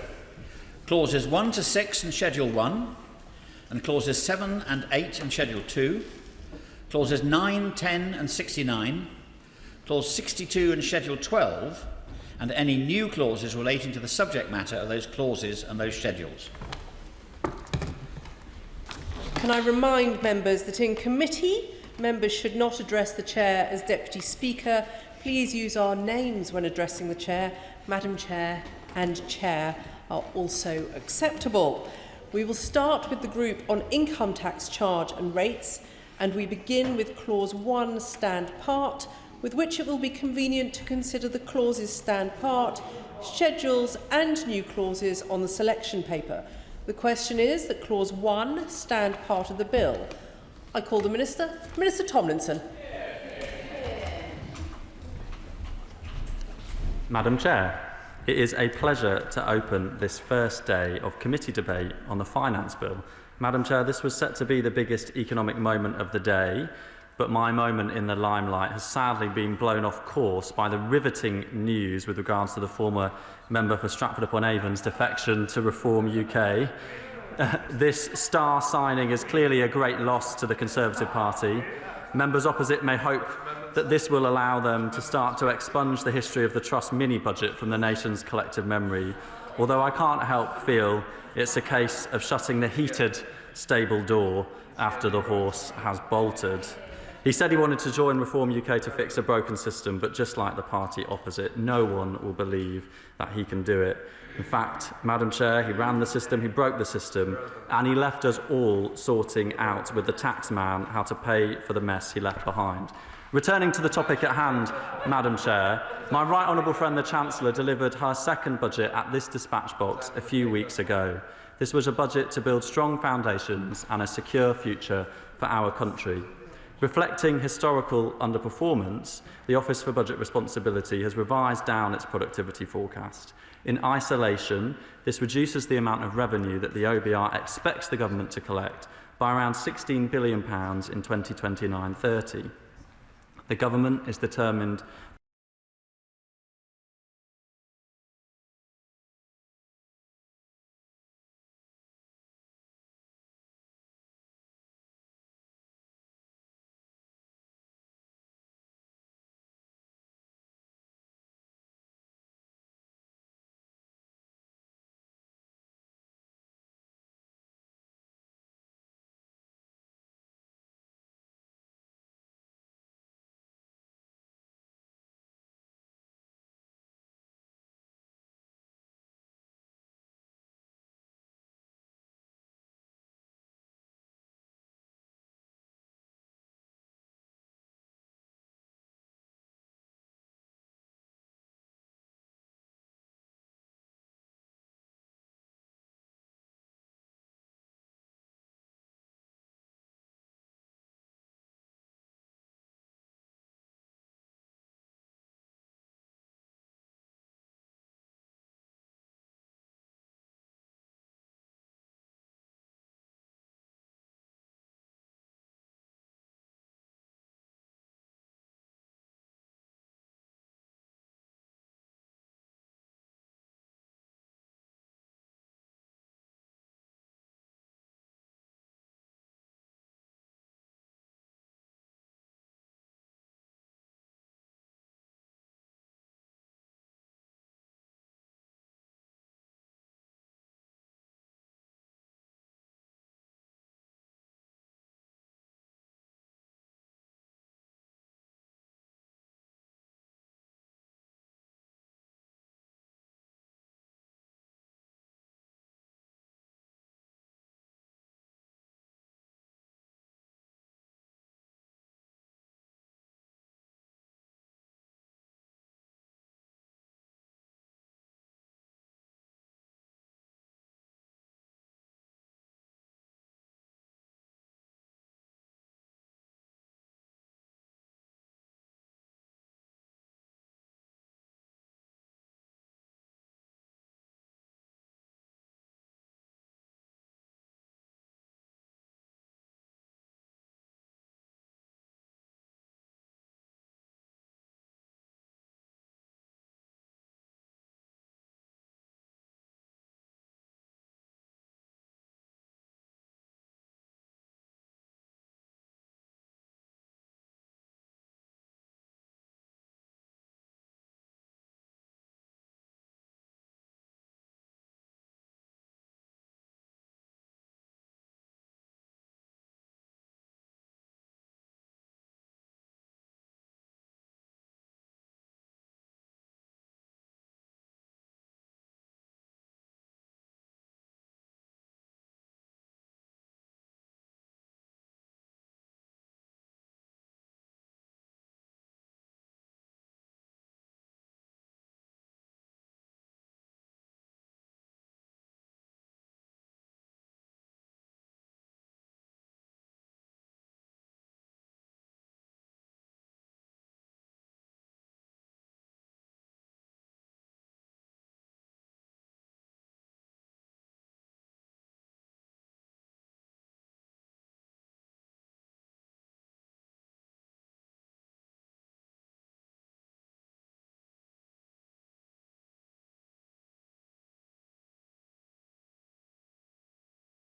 Clauses 1 to 6 in Schedule 1 and clauses 7 and 8 in Schedule 2, clauses 9, 10 and 69, clause 62 in Schedule 12, and any new clauses relating to the subject matter of those clauses and those schedules. Can I remind members that in committee, members should not address the Chair as Deputy Speaker. Please use our names when addressing the Chair. Madam Chair and Chair are also acceptable. We will start with the group on income tax charge and rates, and we begin with Clause 1, stand part, with which it will be convenient to consider the clauses stand part, schedules and new clauses on the selection paper. The question is that Clause 1 stand part of the bill. I call the Minister. Minister Tomlinson. Madam Chair, it is a pleasure to open this first day of committee debate on the Finance Bill. Madam Chair, this was set to be the biggest economic moment of the day, but my moment in the limelight has sadly been blown off course by the riveting news with regards to the former member for Stratford-upon-Avon's defection to Reform UK. This star signing is clearly a great loss to the Conservative Party. Members opposite may hope that this will allow them to start to expunge the history of the Trust mini-budget from the nation's collective memory, although I can't help feel it's a case of shutting the heated stable door after the horse has bolted. He said he wanted to join Reform UK to fix a broken system, but just like the party opposite, no one will believe that he can do it. In fact, Madam Chair, he ran the system, he broke the system, and he left us all sorting out with the tax man how to pay for the mess he left behind. Returning to the topic at hand, Madam Chair, my right honourable friend the Chancellor delivered her second budget at this dispatch box a few weeks ago. This was a budget to build strong foundations and a secure future for our country. Reflecting historical underperformance, the Office for Budget Responsibility has revised down its productivity forecast. In isolation, this reduces the amount of revenue that the OBR expects the government to collect by around £16 billion in 2029-30. The government is determined